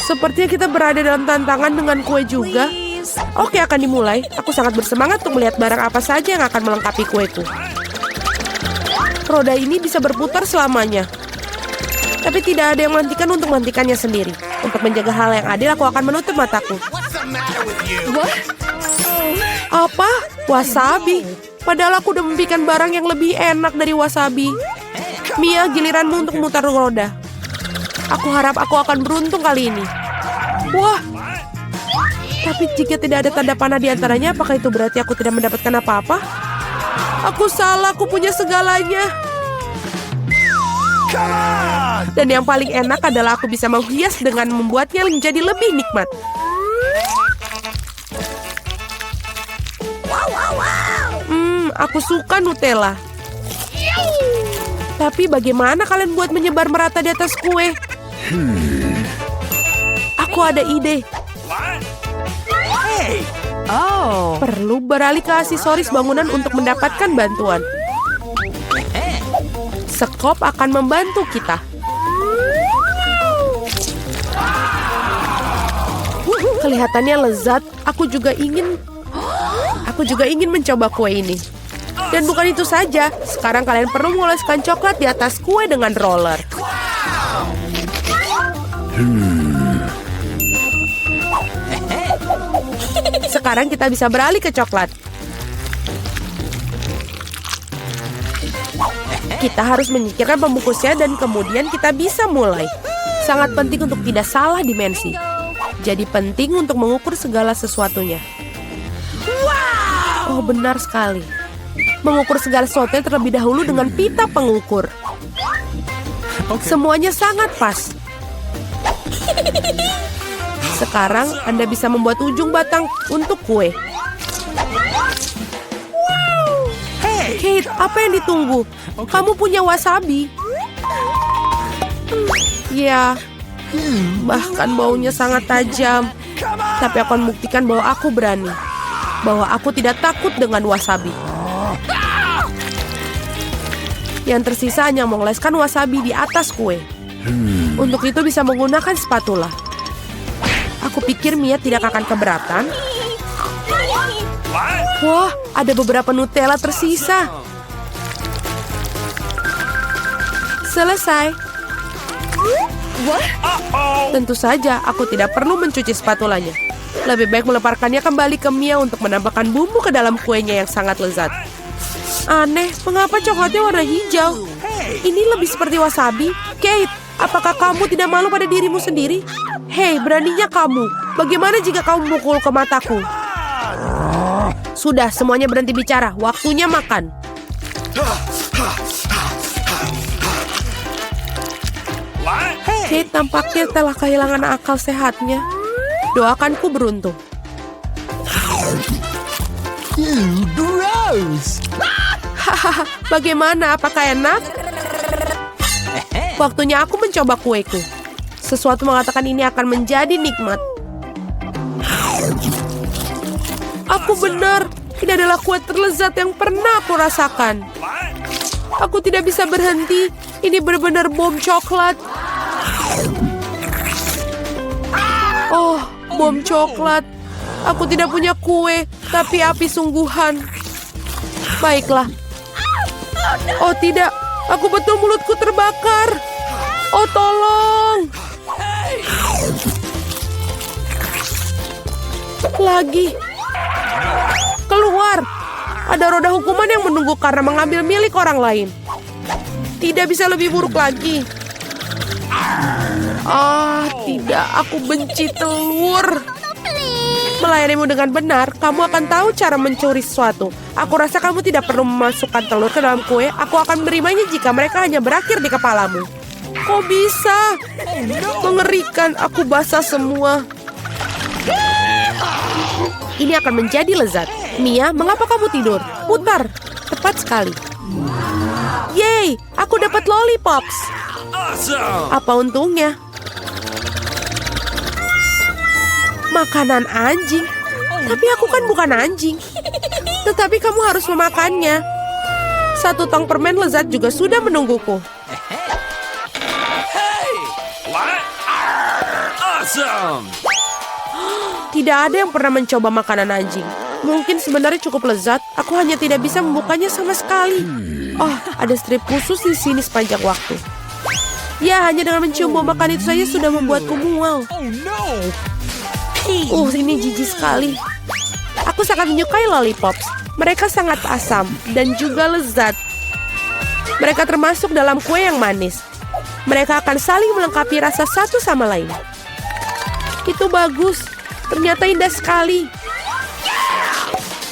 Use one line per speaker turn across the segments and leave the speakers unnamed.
Sepertinya kita berada dalam tantangan dengan kue juga. Oke, akan dimulai. Aku sangat bersemangat untuk melihat barang apa saja yang akan melengkapi kueku. Roda ini bisa berputar selamanya. Tapi tidak ada yang menghentikan untuk menghentikannya sendiri. Untuk menjaga hal yang adil, aku akan menutup mataku. Apa? Wasabi? Padahal aku udah membikin barang yang lebih enak dari wasabi. Mia, giliranmu untuk memutar roda. Aku harap aku akan beruntung kali ini. Wah! Tapi jika tidak ada tanda panah di antaranya, apakah itu berarti aku tidak mendapatkan apa-apa? Aku salah, aku punya segalanya. Dan yang paling enak adalah aku bisa menghias dengan membuatnya menjadi lebih nikmat. Aku suka Nutella. Tapi bagaimana kalian buat menyebar merata di atas kue? Aku ada ide. Perlu beralih ke aksesoris bangunan untuk mendapatkan bantuan. Sekop akan membantu kita. Kelihatannya lezat. Aku juga ingin mencoba kue ini. Dan bukan itu saja. Sekarang kalian perlu mengoleskan coklat di atas kue dengan roller. Sekarang kita bisa beralih ke coklat. Kita harus menyingkirkan pembungkusnya dan kemudian kita bisa mulai. Sangat penting untuk tidak salah dimensi. Jadi penting untuk mengukur segala sesuatunya. Oh, benar sekali. Mengukur segala sesuatunya terlebih dahulu dengan pita pengukur. Semuanya sangat pas. Sekarang Anda bisa membuat ujung batang untuk kue. Kate, apa yang ditunggu? Kamu punya wasabi? Ya, bahkan baunya sangat tajam. Tapi aku akan membuktikan bahwa aku berani. Bahwa aku tidak takut dengan wasabi. Yang tersisa hanya mengoleskan wasabi di atas kue. Untuk itu bisa menggunakan spatula. Aku pikir Mia tidak akan keberatan. Wah, ada beberapa Nutella tersisa. Selesai. Tentu saja, aku tidak perlu mencuci spatulanya. Lebih baik melemparkannya kembali ke Mia untuk menambahkan bumbu ke dalam kuenya yang sangat lezat. Aneh, mengapa coklatnya warna hijau? Ini lebih seperti wasabi. Kate, apakah kamu tidak malu pada dirimu sendiri? Hei, beraninya kamu. Bagaimana jika kamu memukul ke mataku? Sudah, semuanya berhenti bicara. Waktunya makan. Kate tampaknya telah kehilangan akal sehatnya. Doakanku beruntung.
Gross!
Hahaha, bagaimana? Apakah enak? Waktunya aku mencoba kueku. Sesuatu mengatakan ini akan menjadi nikmat. Aku benar. Ini adalah kue terlezat yang pernah aku rasakan. Aku tidak bisa berhenti. Ini benar-benar bom coklat. Oh, bom coklat. Aku tidak punya kue, tapi api sungguhan. Baiklah. Oh tidak, aku betul mulutku terbakar. Oh tolong. Lagi. Keluar. Ada roda hukuman yang menunggu karena mengambil milik orang lain. Tidak bisa lebih buruk lagi. Tidak, aku benci telur. Melayanimu dengan benar, kamu akan tahu cara mencuri sesuatu. Aku rasa kamu tidak perlu memasukkan telur ke dalam kue. Aku akan menerimanya jika mereka hanya berakhir di kepalamu. Kok bisa? Mengerikan, aku basah semua. Ini akan menjadi lezat. Mia, mengapa kamu tidur? Putar. Tepat sekali. Yeay, aku dapat lollipops. Apa untungnya? Makanan anjing. Tapi aku kan bukan anjing. Tetapi kamu harus memakannya. 1 tong permen lezat juga sudah menungguku.
Awesome!
Tidak ada yang pernah mencoba makanan anjing. Mungkin sebenarnya cukup lezat, aku hanya tidak bisa membukanya sama sekali. Oh, ada strip khusus di sini sepanjang waktu. Ya, hanya dengan mencium bau makan itu saja sudah membuatku mual. Ini jijik sekali. Aku sangat menyukai lollipops. Mereka sangat asam dan juga lezat. Mereka termasuk dalam kue yang manis. Mereka akan saling melengkapi rasa satu sama lain. Itu bagus. Ternyata indah sekali.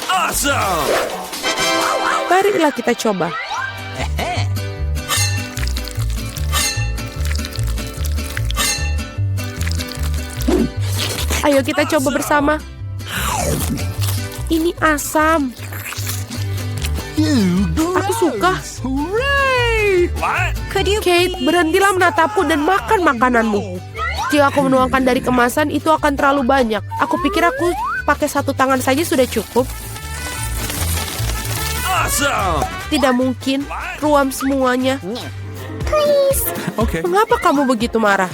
Awesome!
Marilah kita coba. Ayo kita coba bersama. Ini asam. Aku suka.
What?
Kate, berhentilah menatapku dan makan makananmu. Jika aku menuangkan dari kemasan, itu akan terlalu banyak. Aku pikir aku pakai satu tangan saja sudah cukup.
Awesome!
Tidak mungkin. Ruam semuanya.
Okay.
Mengapa kamu begitu marah?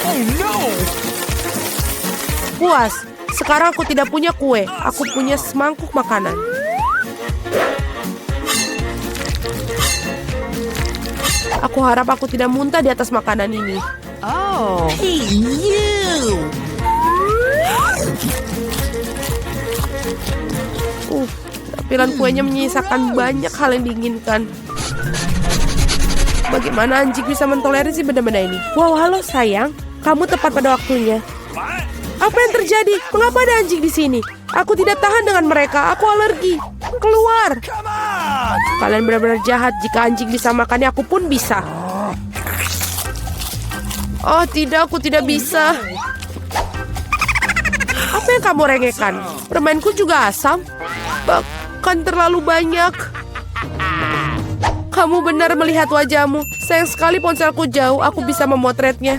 Oh no!
Puas. Sekarang aku tidak punya kue. Aku punya semangkuk makanan. Aku harap aku tidak muntah di atas makanan ini.
Oh.
Hey, you!
Tampilan kuenya menyisakan banyak hal yang diinginkan. Bagaimana anjing bisa mentolerir si benda-benda ini? Wow, halo sayang. Kamu tepat pada waktunya.
What?
Apa yang terjadi? Mengapa ada anjing di sini? Aku tidak tahan dengan mereka. Aku alergi. Keluar.
Come on!
Kalian benar-benar jahat. Jika anjing bisa makannya, aku pun bisa. Oh tidak, aku tidak bisa. Apa yang kamu rengekkan? Permainku juga asam. Bahkan terlalu banyak. Kamu benar melihat wajahmu. Sayang sekali ponselku jauh. Aku bisa memotretnya.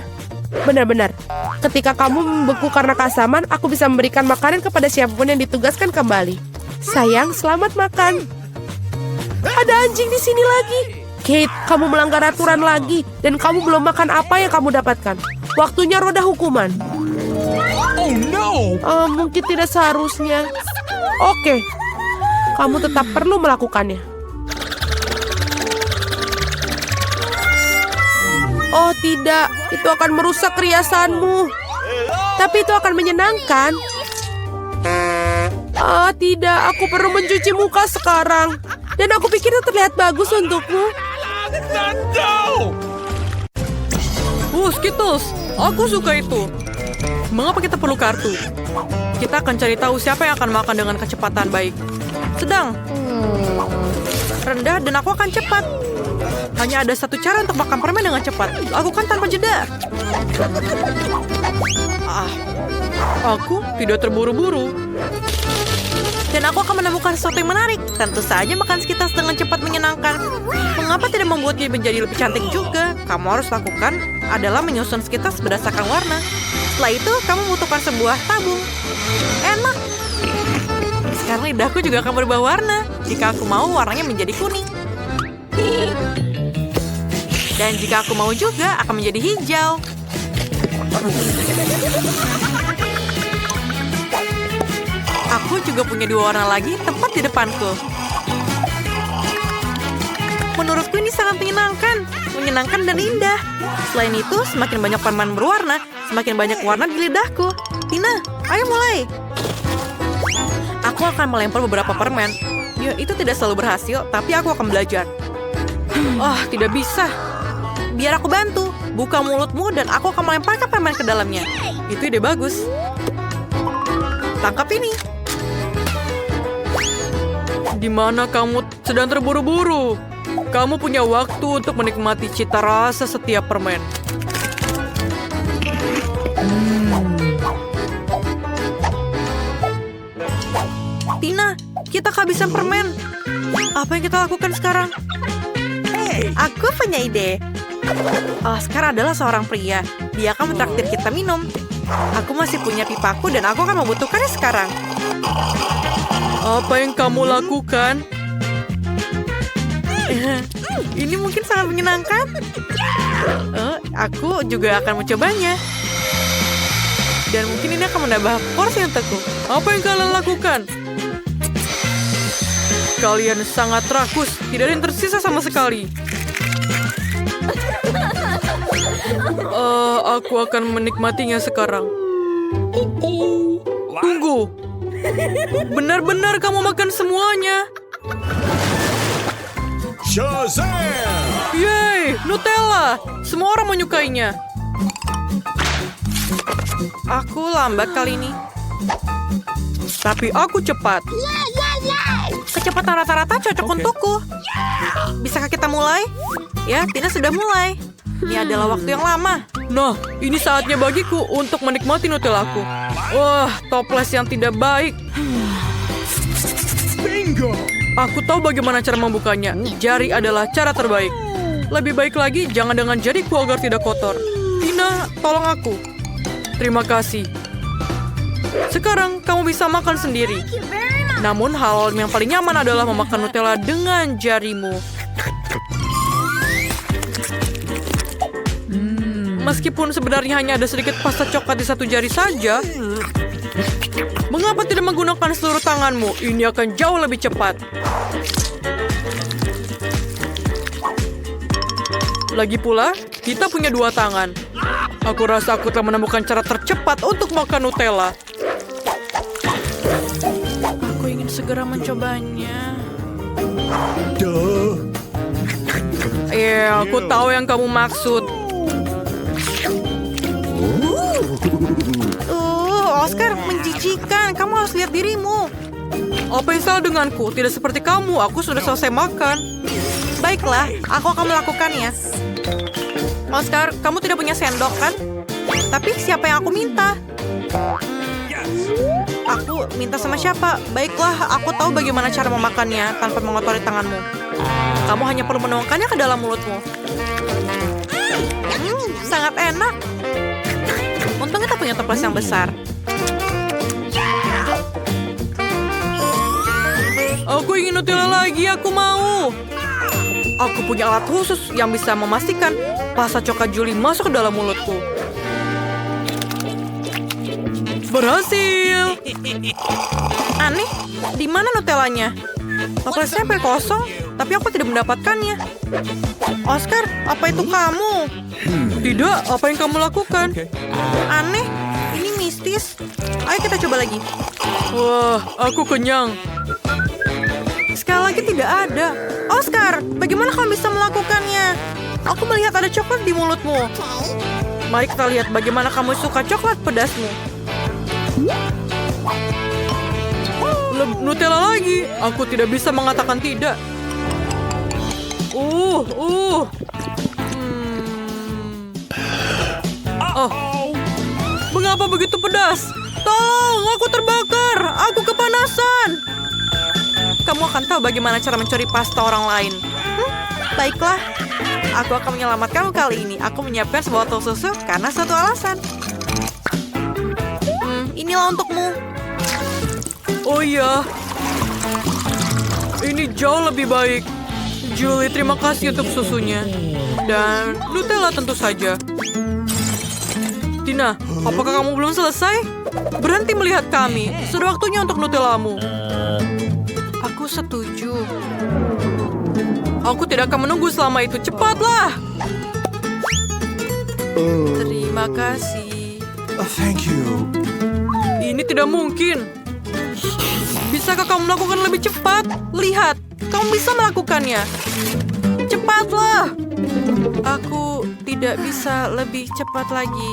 Benar-benar. Ketika kamu membeku karena keasaman, aku bisa memberikan makanan kepada siapapun yang ditugaskan kembali. Sayang, selamat makan. Ada anjing di sini lagi. Kate, kamu melanggar aturan lagi. Dan kamu belum makan apa yang kamu dapatkan. Waktunya roda hukuman.
Oh no!
Mungkin tidak seharusnya. Oke. Kamu tetap perlu melakukannya. Oh tidak, itu akan merusak riasanmu. Tapi itu akan menyenangkan. Tidak, aku perlu mencuci muka sekarang. Dan aku pikir itu terlihat bagus untukmu.
Skittles, aku suka itu. Mengapa kita perlu kartu? Kita akan cari tahu siapa yang akan makan dengan kecepatan baik. Sedang, rendah, dan aku akan cepat. Hanya ada satu cara untuk makan permen dengan cepat. Lakukan tanpa jeda. Aku tidak terburu-buru. Dan aku akan menemukan sesuatu yang menarik. Tentu saja makan Skittles dengan cepat menyenangkan. Mengapa tidak membuatnya menjadi lebih cantik juga? Kamu harus lakukan adalah menyusun Skittles berdasarkan warna. Setelah itu, kamu membutuhkan sebuah tabung. Enak. Sekarang lidahku juga akan berubah warna. Jika aku mau, warnanya menjadi kuning. Dan jika aku mau juga, akan menjadi hijau. Aku juga punya dua warna lagi tepat di depanku. Menurutku ini sangat menyenangkan dan indah. Selain itu, semakin banyak permen berwarna, semakin banyak warna di lidahku. Tina, ayo mulai. Aku akan melempar beberapa permen. Ya, itu tidak selalu berhasil, tapi aku akan belajar. Tidak bisa. Biar aku bantu. Buka mulutmu dan aku akan melemparkan permen ke dalamnya. Itu ide bagus. Tangkap ini. Di mana kamu sedang terburu-buru? Kamu punya waktu untuk menikmati cita rasa setiap permen. Tina, kita kehabisan permen. Apa yang kita lakukan sekarang? Aku punya ide. Sekarang adalah seorang pria. Dia akan mentraktir kita minum. Aku masih punya pipaku dan aku akan membutuhkannya sekarang. Apa yang kamu lakukan? Ini mungkin sangat menyenangkan. Aku juga akan mencobanya. Dan mungkin ini akan menambah porsi untukku. Apa yang kalian lakukan? Kalian sangat rakus. Tidak ada yang tersisa sama sekali. Aku akan menikmatinya sekarang. Tunggu. Benar-benar kamu makan semuanya.
Shazam!
Yeay, Nutella. Semua orang menyukainya. Aku lambat kali ini. Tapi aku cepat. Kecepatan rata-rata cocok untukku. Bisakah kita mulai? Ya, Tina sudah mulai. Ini adalah waktu yang lama. Nah, ini saatnya bagiku untuk menikmati Nutellaku. Wah, toples yang tidak baik.
Bingo!
Aku tahu bagaimana cara membukanya. Jari adalah cara terbaik. Lebih baik lagi, jangan dengan jariku agar tidak kotor. Tina, tolong aku. Terima kasih. Sekarang kamu bisa makan sendiri. Namun hal yang paling nyaman adalah memakan Nutella dengan jarimu. Meskipun sebenarnya hanya ada sedikit pasta coklat di satu jari saja, mengapa tidak menggunakan seluruh tanganmu? Ini akan jauh lebih cepat. Lagi pula, kita punya 2 tangan. Aku rasa aku telah menemukan cara tercepat untuk makan Nutella. Aku ingin segera mencobanya.
Duh!
Aku tahu yang kamu maksud. Oscar, menjijikan. Kamu harus lihat dirimu. Apa yang salah denganku? Tidak seperti kamu. Aku sudah selesai makan. Baiklah, aku akan melakukannya. Oscar, kamu tidak punya sendok, kan? Tapi siapa yang aku minta? Aku minta sama siapa? Baiklah, aku tahu bagaimana cara memakannya tanpa mengotori tanganmu. Kamu hanya perlu menuangkannya ke dalam mulutmu. Sangat enak. Untung kita punya toples yang besar. Aku ingin Nutella lagi, aku mau. Aku punya alat khusus yang bisa memastikan pasta coklat Julie masuk ke dalam mulutku. Berhasil. Aneh, di mana Nutellanya? Toplesnya hampir kosong, tapi aku tidak mendapatkannya. Oscar, apa itu kamu? Tidak, apa yang kamu lakukan? Aneh, ini mistis. Ayo kita coba lagi. Wah, aku kenyang. Sekali lagi tidak ada. Oscar, bagaimana kamu bisa melakukannya? Aku melihat ada coklat di mulutmu. Mari kita lihat bagaimana kamu suka coklat pedasmu. Nutella lagi. Aku tidak bisa mengatakan tidak. Mengapa begitu pedas? Tolong, aku terbakar. Aku kepanasan. Kamu akan tahu bagaimana cara mencuri pasta orang lain. Baiklah, aku akan menyelamatkanmu kali ini. Aku menyiapkan sebuah botol susu karena satu alasan. Inilah untukmu. Oh iya, ini jauh lebih baik. Julie, terima kasih untuk susunya. Dan Nutella tentu saja. Tina, apakah kamu belum selesai? Berhenti melihat kami. Sudah waktunya untuk Nutellamu. Aku setuju. Aku tidak akan menunggu selama itu. Cepatlah. Terima kasih.
Thank you.
Ini tidak mungkin. Bisakah kamu melakukan lebih cepat? Lihat, kamu bisa melakukannya. Cepatlah. Aku tidak bisa lebih cepat lagi.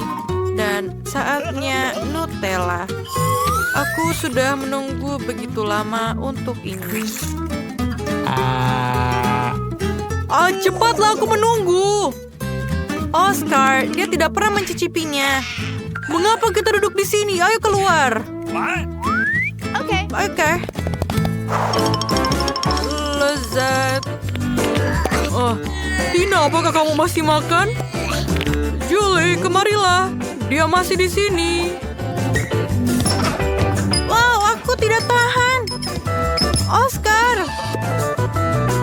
Dan saatnya Nutella. Aku sudah menunggu begitu lama untuk ini. Cepatlah, aku menunggu. Oscar, dia tidak pernah mencicipinya. Mengapa kita duduk di sini? Ayo keluar. Oke. Lezat. Tina, apakah kamu masih makan? Julie, kemarilah. Dia masih di sini. Wow, aku tidak tahan. Oscar.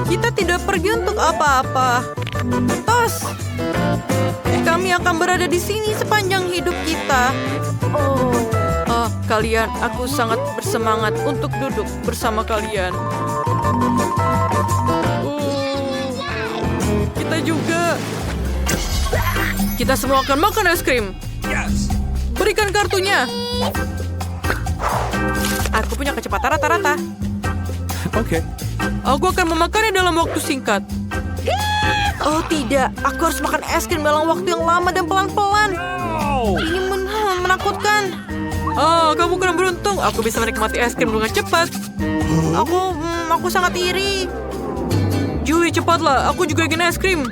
Kita tidak pergi untuk apa-apa. Tos, kami akan berada di sini sepanjang hidup kita. Kalian, aku sangat bersemangat untuk duduk bersama kalian. Kita juga. Kita semua akan makan es krim.
Yes.
Berikan kartunya. Aku punya kecepatan rata-rata.
Okay.
Aku akan memakannya dalam waktu singkat. Oh tidak, aku harus makan es krim dalam waktu yang lama dan pelan-pelan. Ini menakutkan. Kamu kurang beruntung. Aku bisa menikmati es krim dengan cepat. Aku sangat iri. Julie, cepatlah. Aku juga ingin es krim.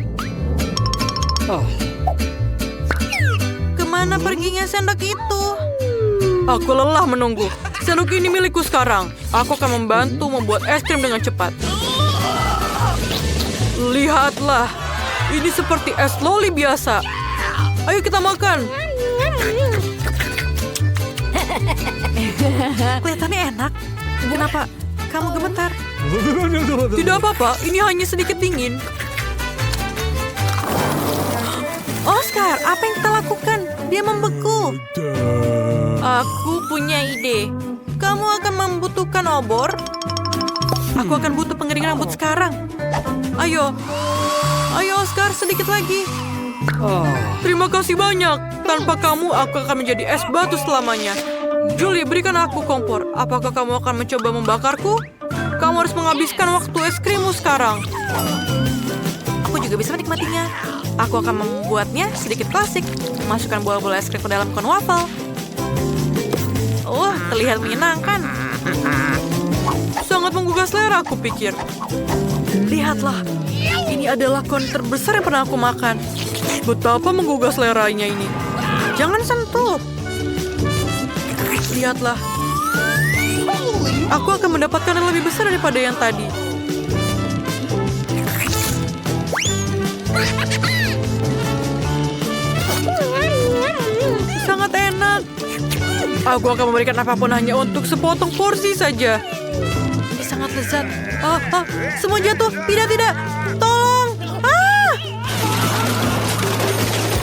Kemana perginya sendok itu? Aku lelah menunggu. Sendok ini milikku sekarang. Aku akan membantu membuat es krim dengan cepat. Lihatlah. Ini seperti es loli biasa. Ayo kita makan. Kelihatannya enak. Kenapa kamu gemetar? Tidak apa-apa, ini hanya sedikit dingin. Oscar, apa yang kita lakukan? Dia membeku. Aku punya ide. Kamu akan membutuhkan obor. Aku akan butuh pengering rambut sekarang. Ayo. Ayo Oscar, sedikit lagi. Terima kasih banyak. Tanpa kamu, aku akan menjadi es batu selamanya. Julie, berikan aku kompor. Apakah kamu akan mencoba membakarku? Kamu harus menghabiskan waktu es krimmu sekarang. Aku juga bisa menikmatinya. Aku akan membuatnya sedikit klasik. Masukkan bola-bola es krim ke dalam kon waffle. Terlihat menyenangkan. Sangat menggugah selera, aku pikir. Lihatlah, ini adalah kon terbesar yang pernah aku makan. Betapa menggugah seleranya ini. Jangan sentuh. Lihatlah. Aku akan mendapatkan yang lebih besar daripada yang tadi. Sangat enak. Aku akan memberikan apapun hanya untuk sepotong porsi saja. Ini sangat lezat. Semua jatuh. Tidak. Tolong.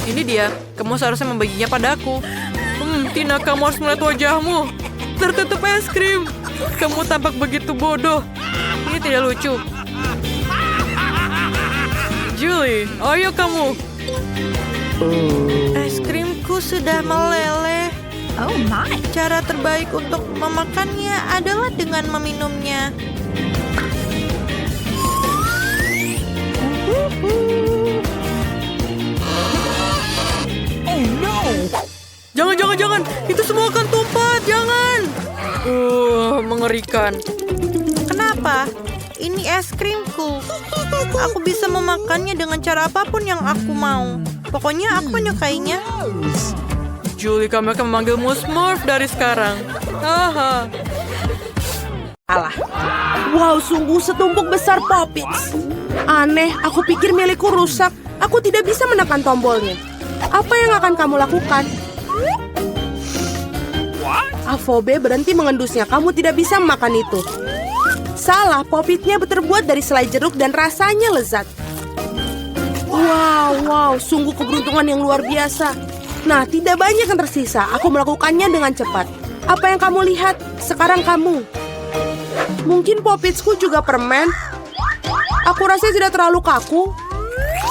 Ini dia. Kamu seharusnya membaginya padaku. Tina, kamu harus melihat wajahmu. Tertutup es krim. Kamu tampak begitu bodoh. Ini tidak lucu. Julie, ayo kamu. Es krimku sudah meleleh.
Oh my.
Cara terbaik untuk memakannya adalah dengan meminumnya.
Oh no.
Jangan. Itu semua akan tumpah. Jangan. Mengerikan. Kenapa? Ini es krimku. Aku bisa memakannya dengan cara apapun yang aku mau. Pokoknya aku menyukainya. Julie, kami akan memanggilmu Smurf dari sekarang. Alah.
Wow, sungguh setumpuk besar Poppets. Aneh, aku pikir milikku rusak. Aku tidak bisa menekan tombolnya. Apa yang akan kamu lakukan? Avobe, berhenti mengendusnya. Kamu tidak bisa memakan itu. Salah, Poppetnya terbuat dari selai jeruk dan rasanya lezat. Wow, sungguh keberuntungan yang luar biasa. Nah, tidak banyak yang tersisa. Aku melakukannya dengan cepat. Apa yang kamu lihat? Sekarang kamu. Mungkin Poppetsku juga permen. Aku rasa tidak terlalu kaku.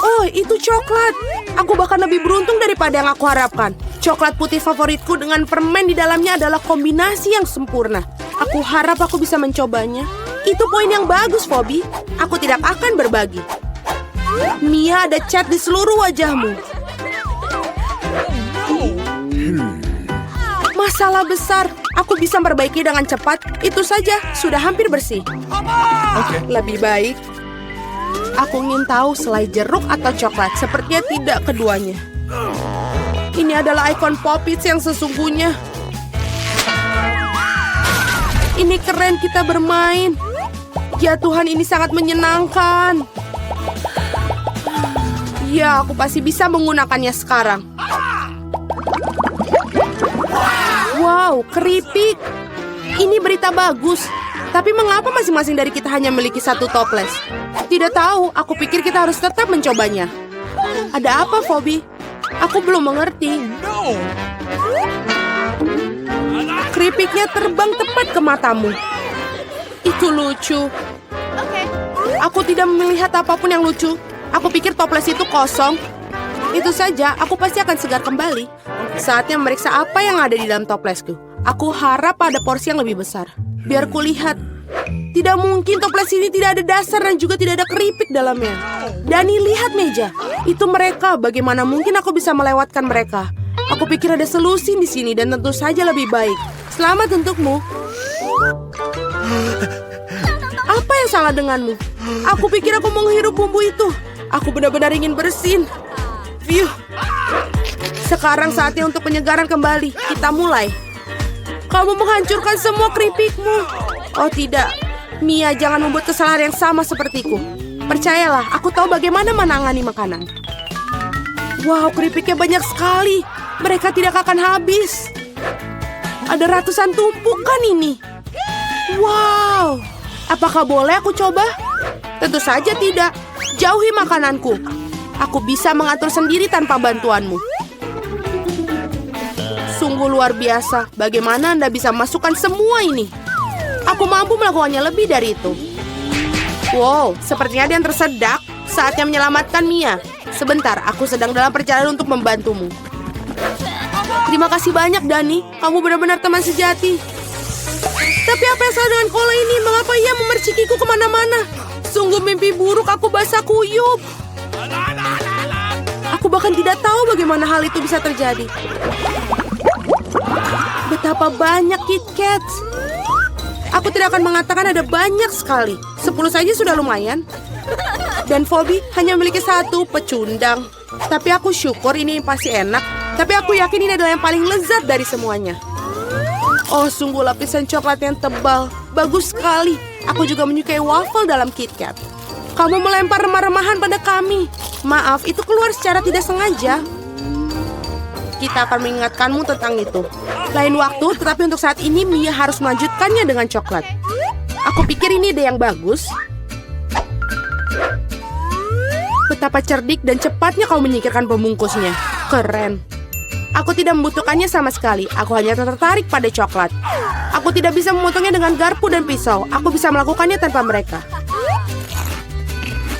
Oh, itu coklat. Aku bahkan lebih beruntung daripada yang aku harapkan. Coklat putih favoritku dengan permen di dalamnya adalah kombinasi yang sempurna. Aku harap aku bisa mencobanya. Itu poin yang bagus, Phoebe. Aku tidak akan berbagi. Mia, ada cat di seluruh wajahmu. Masalah besar. Aku bisa memperbaiki dengan cepat. Itu saja, sudah hampir bersih. Lebih baik aku ingin tahu selai jeruk atau coklat. Sepertinya tidak keduanya. Ini adalah ikon Poppets yang sesungguhnya. Ini keren kita bermain. Ya Tuhan, ini sangat menyenangkan. Ya, aku pasti bisa menggunakannya sekarang. Wow, keripik. Ini berita bagus. Tapi mengapa masing-masing dari kita hanya memiliki satu toples? Tidak tahu, aku pikir kita harus tetap mencobanya. Ada apa, Phoebe? Aku belum mengerti. Keripiknya terbang tepat ke matamu. Itu lucu. Aku tidak melihat apapun yang lucu. Aku pikir toples itu kosong. Itu saja, aku pasti akan segar kembali. Saatnya memeriksa apa yang ada di dalam toplesku. Aku harap ada porsi yang lebih besar. Biar kulihat. Tidak mungkin toples ini tidak ada dasar dan juga tidak ada keripik dalamnya. Dani, lihat meja. Itu mereka. Bagaimana mungkin aku bisa melewatkan mereka? Aku pikir ada solusi di sini dan tentu saja lebih baik. Selamat untukmu. Apa yang salah denganmu? Aku pikir aku mau menghirup bumbu itu. Aku benar-benar ingin bersin. Phew. Sekarang saatnya untuk penyegaran kembali. Kita mulai. Kamu menghancurkan semua keripikmu. Oh tidak. Mia, jangan membuat kesalahan yang sama sepertiku. Percayalah, aku tahu bagaimana menangani makanan. Wow, keripiknya banyak sekali. Mereka tidak akan habis. Ada ratusan tumpukan ini. Wow. Apakah boleh aku coba? Tentu saja tidak. Jauhi makananku. Aku bisa mengatur sendiri tanpa bantuanmu. Sungguh luar biasa. Bagaimana Anda bisa masukkan semua ini? Aku mampu melakukannya lebih dari itu. Wow, sepertinya ada yang tersedak. Saatnya menyelamatkan Mia. Sebentar, aku sedang dalam perjalanan untuk membantumu. Terima kasih banyak, Dani. Kamu benar-benar teman sejati. Tapi apa yang salah dengan Kola ini? Mengapa ia memercikiku kemana-mana? Sungguh mimpi buruk, aku basah kuyup. Aku bahkan tidak tahu bagaimana hal itu bisa terjadi. Betapa banyak KitKats. Aku tidak akan mengatakan ada banyak sekali. 10 saja sudah lumayan. Dan Phoebe hanya memiliki satu pecundang. Tapi aku syukur ini pasti enak. Tapi aku yakin ini adalah yang paling lezat dari semuanya. Oh, sungguh lapisan coklat yang tebal. Bagus sekali. Aku juga menyukai waffle dalam KitKat. Kamu melempar remah-remahan pada kami. Maaf, itu keluar secara tidak sengaja. Kita akan mengingatkanmu tentang itu. Lain waktu, tetapi untuk saat ini Mia harus melanjutkannya dengan coklat. Aku pikir ini ide yang bagus. Betapa cerdik dan cepatnya kau menyingkirkan pembungkusnya. Keren. Aku tidak membutuhkannya sama sekali. Aku hanya tertarik pada coklat. Aku tidak bisa memotongnya dengan garpu dan pisau. Aku bisa melakukannya tanpa mereka.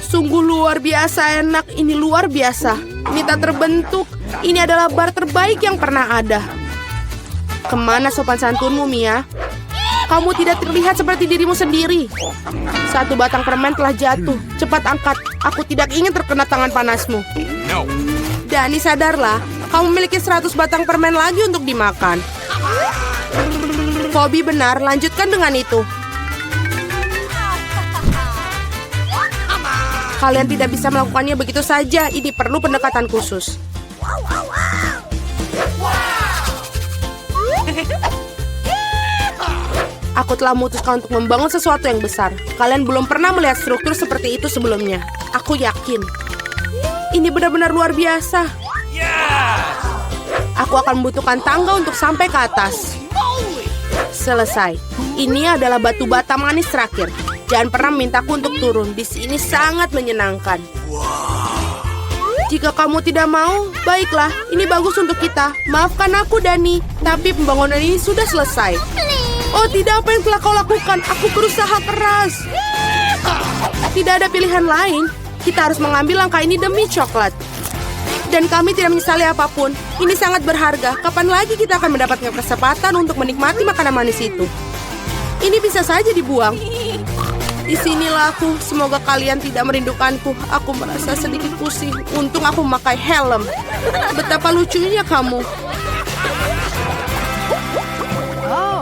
Sungguh luar biasa enak. Ini luar biasa. Ini tak terbentuk. Ini adalah bar terbaik yang pernah ada. Kemana sopan santunmu, Mia? Kamu tidak terlihat seperti dirimu sendiri. Satu batang permen telah jatuh. Cepat angkat. Aku tidak ingin terkena tangan panasmu.
No.
Dani, sadarlah. Kamu memiliki 100 batang permen lagi untuk dimakan. Phoebe benar. Lanjutkan dengan itu. Kalian tidak bisa melakukannya begitu saja. Ini perlu pendekatan khusus. Aku telah memutuskan untuk membangun sesuatu yang besar. Kalian belum pernah melihat struktur seperti itu sebelumnya. Aku yakin. Ini benar-benar luar biasa. Aku akan membutuhkan tangga untuk sampai ke atas. Selesai. Ini adalah batu bata manis terakhir. Jangan pernah memintaku untuk turun. Di sini sangat menyenangkan. Jika kamu tidak mau, baiklah. Ini bagus untuk kita. Maafkan aku, Dani. Tapi pembangunan ini sudah selesai. Oh tidak, apa yang telah kau lakukan? Aku berusaha keras. Tidak ada pilihan lain. Kita harus mengambil langkah ini demi coklat. Dan kami tidak menyesali apapun. Ini sangat berharga. Kapan lagi kita akan mendapatkan kesempatan untuk menikmati makanan manis itu? Ini bisa saja dibuang. Disinilah aku. Semoga kalian tidak merindukanku. Aku merasa sedikit pusing. Untung aku memakai helm. Betapa lucunya kamu.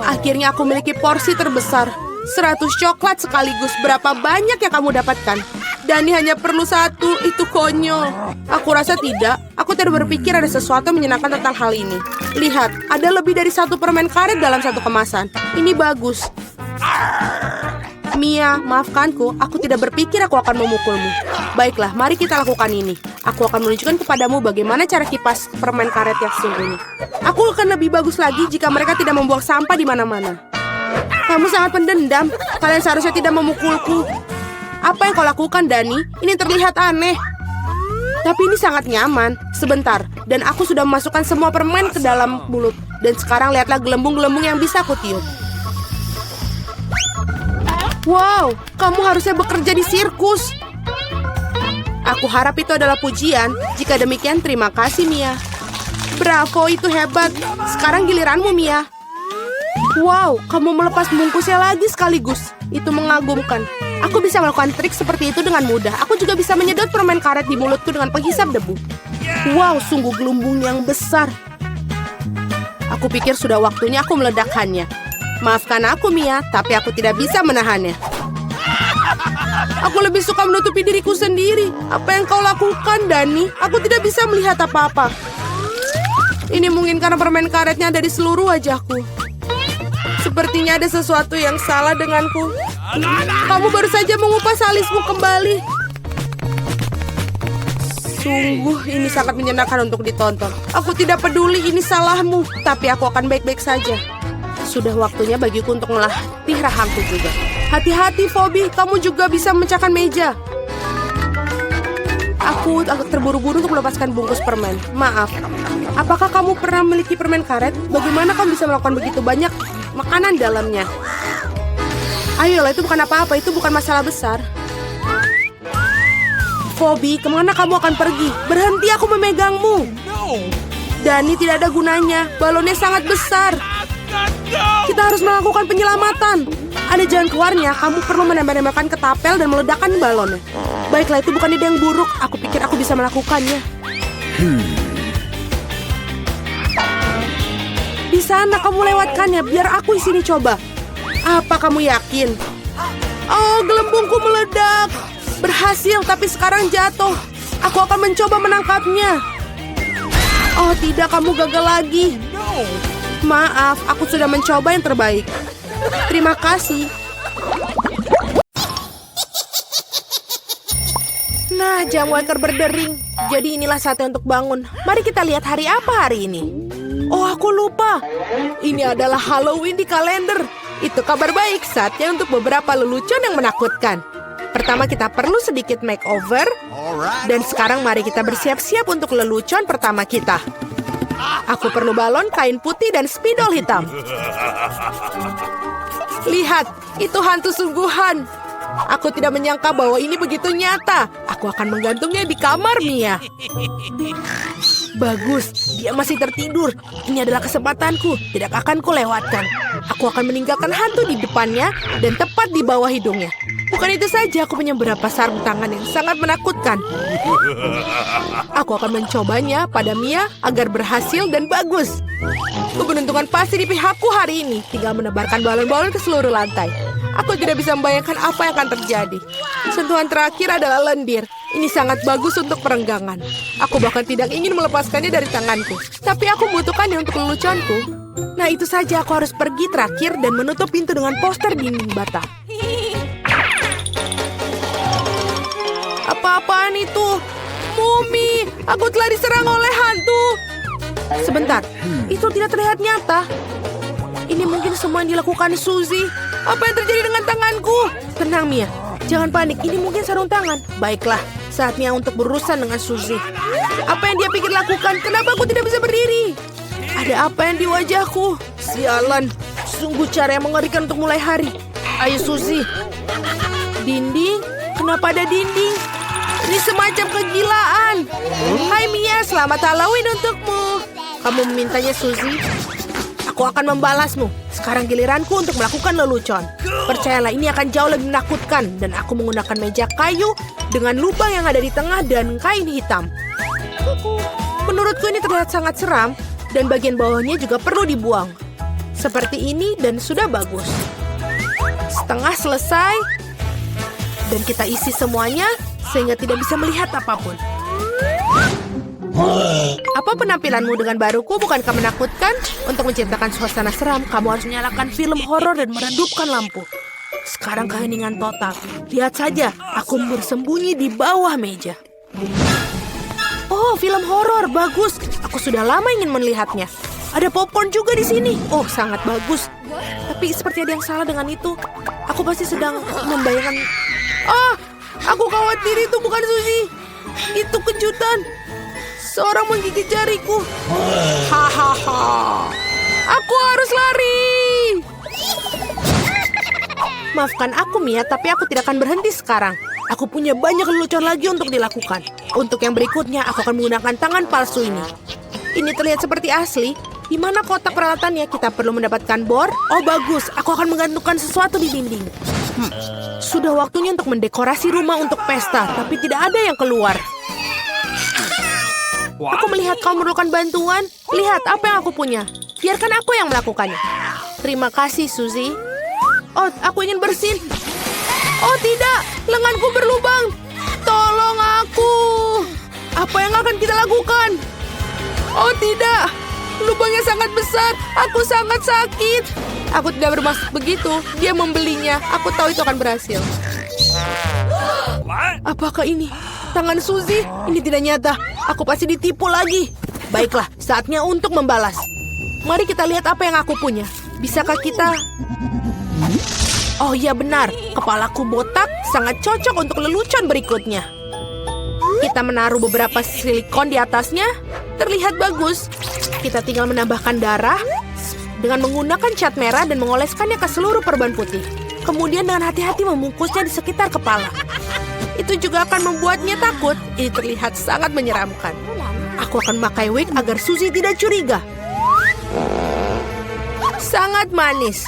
Akhirnya aku memiliki porsi terbesar. 100 coklat sekaligus. Berapa banyak yang kamu dapatkan? Dani hanya perlu 1. Itu konyol. Aku rasa tidak. Aku tidak berpikir ada sesuatu menyenangkan tentang hal ini. Lihat, ada lebih dari 1 permen karet dalam 1 kemasan. Ini bagus. Mia, maafkanku. Aku tidak berpikir aku akan memukulmu. Baiklah, mari kita lakukan ini. Aku akan menunjukkan kepadamu bagaimana cara kipas permen karet yang sesungguhnya. Aku akan lebih bagus lagi jika mereka tidak membuang sampah di mana-mana. Kamu sangat pendendam. Kalian seharusnya tidak memukulku. Apa yang kau lakukan, Dani? Ini terlihat aneh. Tapi ini sangat nyaman. Sebentar, dan aku sudah memasukkan semua permen ke dalam mulut. Dan sekarang lihatlah gelembung-gelembung yang bisa aku tiup. Wow, kamu harusnya bekerja di sirkus. Aku harap itu adalah pujian. Jika demikian, terima kasih, Mia. Bravo, itu hebat. Sekarang giliranmu, Mia. Wow, kamu melepas bungkusnya lagi sekaligus. Itu mengagumkan. Aku bisa melakukan trik seperti itu dengan mudah. Aku juga bisa menyedot permen karet di mulutku dengan penghisap debu. Wow, sungguh gelembung yang besar. Aku pikir sudah waktunya aku meledakkannya. Maafkan aku, Mia, tapi aku tidak bisa menahannya. Aku lebih suka menutupi diriku sendiri. Apa yang kau lakukan, Dani? Aku tidak bisa melihat apa-apa. Ini mungkin karena permen karetnya ada di seluruh wajahku. Sepertinya ada sesuatu yang salah denganku. Kamu baru saja mengupas alismu kembali. Sungguh, ini sangat menyenangkan untuk ditonton. Aku tidak peduli ini salahmu, tapi aku akan baik-baik saja. Sudah waktunya bagiku untuk melatih rahangku juga. Hati-hati, Phoebe. Kamu juga bisa memecahkan meja. Aku agak terburu-buru untuk melepaskan bungkus permen. Maaf. Apakah kamu pernah memiliki permen karet? Bagaimana kamu bisa melakukan begitu banyak makanan dalamnya? Ayolah, itu bukan apa-apa. Itu bukan masalah besar. Phoebe, kemana kamu akan pergi? Berhenti, aku memegangmu. Dani, tidak ada gunanya. Balonnya sangat besar. Kita harus melakukan penyelamatan. Ada jalan keluarnya. Kamu perlu menembak-nembakkan ketapel dan meledakkan balonnya. Baiklah, itu bukan ide yang buruk. Aku pikir aku bisa melakukannya. Di sana kamu lewatkannya. Biar aku di sini coba. Apa kamu yakin? Oh, gelembungku meledak. Berhasil, tapi sekarang jatuh. Aku akan mencoba menangkapnya. Oh tidak, kamu gagal lagi. Maaf, aku sudah mencoba yang terbaik. Terima kasih. Nah, jam waker berdering. Jadi inilah saatnya untuk bangun. Mari kita lihat hari apa hari ini. Oh, aku lupa. Ini adalah Halloween di kalender. Itu kabar baik, saatnya untuk beberapa lelucon yang menakutkan. Pertama kita perlu sedikit makeover. Dan sekarang mari kita bersiap-siap untuk lelucon pertama kita. Aku perlu balon, kain putih, dan spidol hitam. Lihat, itu hantu sungguhan. Aku tidak menyangka bahwa ini begitu nyata. Aku akan menggantungnya di kamar Mia. Bagus, dia masih tertidur. Ini adalah kesempatanku, tidak akan kulewatkan. Aku akan meninggalkan hantu di depannya dan tepat di bawah hidungnya. Bukan itu saja, aku punya beberapa sarung tangan yang sangat menakutkan. Aku akan mencobanya pada Mia agar berhasil dan bagus. Keberuntungan pasti di pihakku hari ini. Tinggal menebarkan balon-balon ke seluruh lantai. Aku tidak bisa membayangkan apa yang akan terjadi. Sentuhan terakhir adalah lendir. Ini sangat bagus untuk perenggangan. Aku bahkan tidak ingin melepaskannya dari tanganku. Tapi aku membutuhkannya untuk leluconku. Nah itu saja, aku harus pergi terakhir dan menutup pintu dengan poster dinding bata. Apa-apaan itu? Mumi, aku telah diserang oleh hantu. Sebentar, itu tidak terlihat nyata. Ini mungkin semua yang dilakukan Suzy. Apa yang terjadi dengan tanganku? Tenang Mia, jangan panik. Ini mungkin sarung tangan. Baiklah, saatnya untuk berurusan dengan Suzy. Apa yang dia pikir lakukan? Kenapa aku tidak bisa berdiri? Ada apa yang di wajahku? Sialan, sungguh cara yang mengerikan untuk mulai hari. Ayo Suzy. Dinding? Kenapa ada dinding? Ini semacam kegilaan. Hai Mia, selamat Halloween untukmu. Kamu memintanya Suzy? Aku akan membalasmu. Sekarang giliranku untuk melakukan lelucon. Percayalah, ini akan jauh lebih menakutkan. Dan aku menggunakan meja kayu dengan lubang yang ada di tengah dan kain hitam. Menurutku ini terlihat sangat seram. Dan bagian bawahnya juga perlu dibuang. Seperti ini dan sudah bagus. Setengah selesai. Dan kita isi semuanya sehingga tidak bisa melihat apapun. Apa penampilanmu dengan baruku bukankah menakutkan? Untuk menciptakan suasana seram, kamu harus menyalakan film horor dan meredupkan lampu. Sekarang keheningan total. Lihat saja, aku bersembunyi di bawah meja. Oh, film horor, bagus. Aku sudah lama ingin melihatnya. Ada popcorn juga di sini. Oh, sangat bagus. Tapi seperti ada yang salah dengan itu. Aku pasti sedang membayangkan... Ah, aku khawatir itu bukan sushi. Itu kejutan. Seorang menggigit jariku. Hahaha. Aku harus lari. Maafkan aku, Mia, tapi aku tidak akan berhenti sekarang. Aku punya banyak lelucon lagi untuk dilakukan. Untuk yang berikutnya, aku akan menggunakan tangan palsu ini. Ini terlihat seperti asli. Di mana kotak peralatannya? Kita perlu mendapatkan bor. Oh, bagus. Aku akan menggantungkan sesuatu di dinding. Sudah waktunya untuk mendekorasi rumah untuk pesta, tapi tidak ada yang keluar. Aku melihat kau memerlukan bantuan. Lihat apa yang aku punya. Biarkan aku yang melakukannya. Terima kasih, Suzy. Oh, aku ingin bersin. Oh, tidak. Lenganku berlubang. Tolong aku. Apa yang akan kita lakukan? Oh, tidak. Lubangnya sangat besar. Aku sangat sakit. Aku tidak bermaksud begitu. Dia membelinya. Aku tahu itu akan berhasil. Apakah ini tangan Suzy? Ini tidak nyata. Aku pasti ditipu lagi. Baiklah, saatnya untuk membalas. Mari kita lihat apa yang aku punya. Bisakah kita... Oh iya benar, kepalaku botak sangat cocok untuk lelucon berikutnya. Kita menaruh beberapa silikon di atasnya. Terlihat bagus. Kita tinggal menambahkan darah dengan menggunakan cat merah dan mengoleskannya ke seluruh perban putih. Kemudian dengan hati-hati membungkusnya di sekitar kepala. Itu juga akan membuatnya takut. Ini terlihat sangat menyeramkan. Aku akan memakai wig agar Suzy tidak curiga. Sangat manis.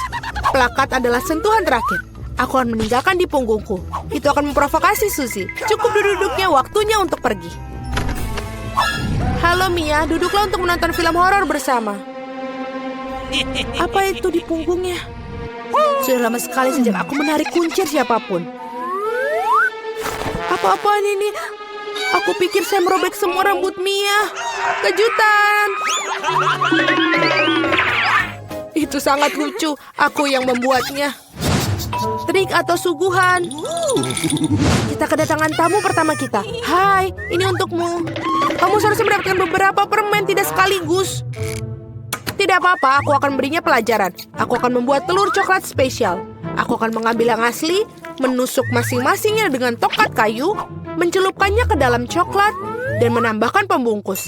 Plakat adalah sentuhan terakhir. Aku akan meninggalkan di punggungku. Itu akan memprovokasi Suzy. Cukup duduknya, waktunya untuk pergi. Halo Mia, duduklah untuk menonton film horor bersama. Apa itu di punggungnya? Sudah lama sekali sejak aku menarik kuncir siapapun. Apa-apaan ini? Aku pikir saya merobek semua rambut Mia. Kejutan! Itu sangat lucu. Aku yang membuatnya. Trik atau suguhan. Kita kedatangan tamu pertama kita. Hai, ini untukmu. Kamu seharusnya mendapatkan beberapa permen, tidak sekaligus. Tidak apa-apa, aku akan berinya pelajaran. Aku akan membuat telur coklat spesial. Aku akan mengambil yang asli, menusuk masing-masingnya dengan tokat kayu, mencelupkannya ke dalam coklat, dan menambahkan pembungkus.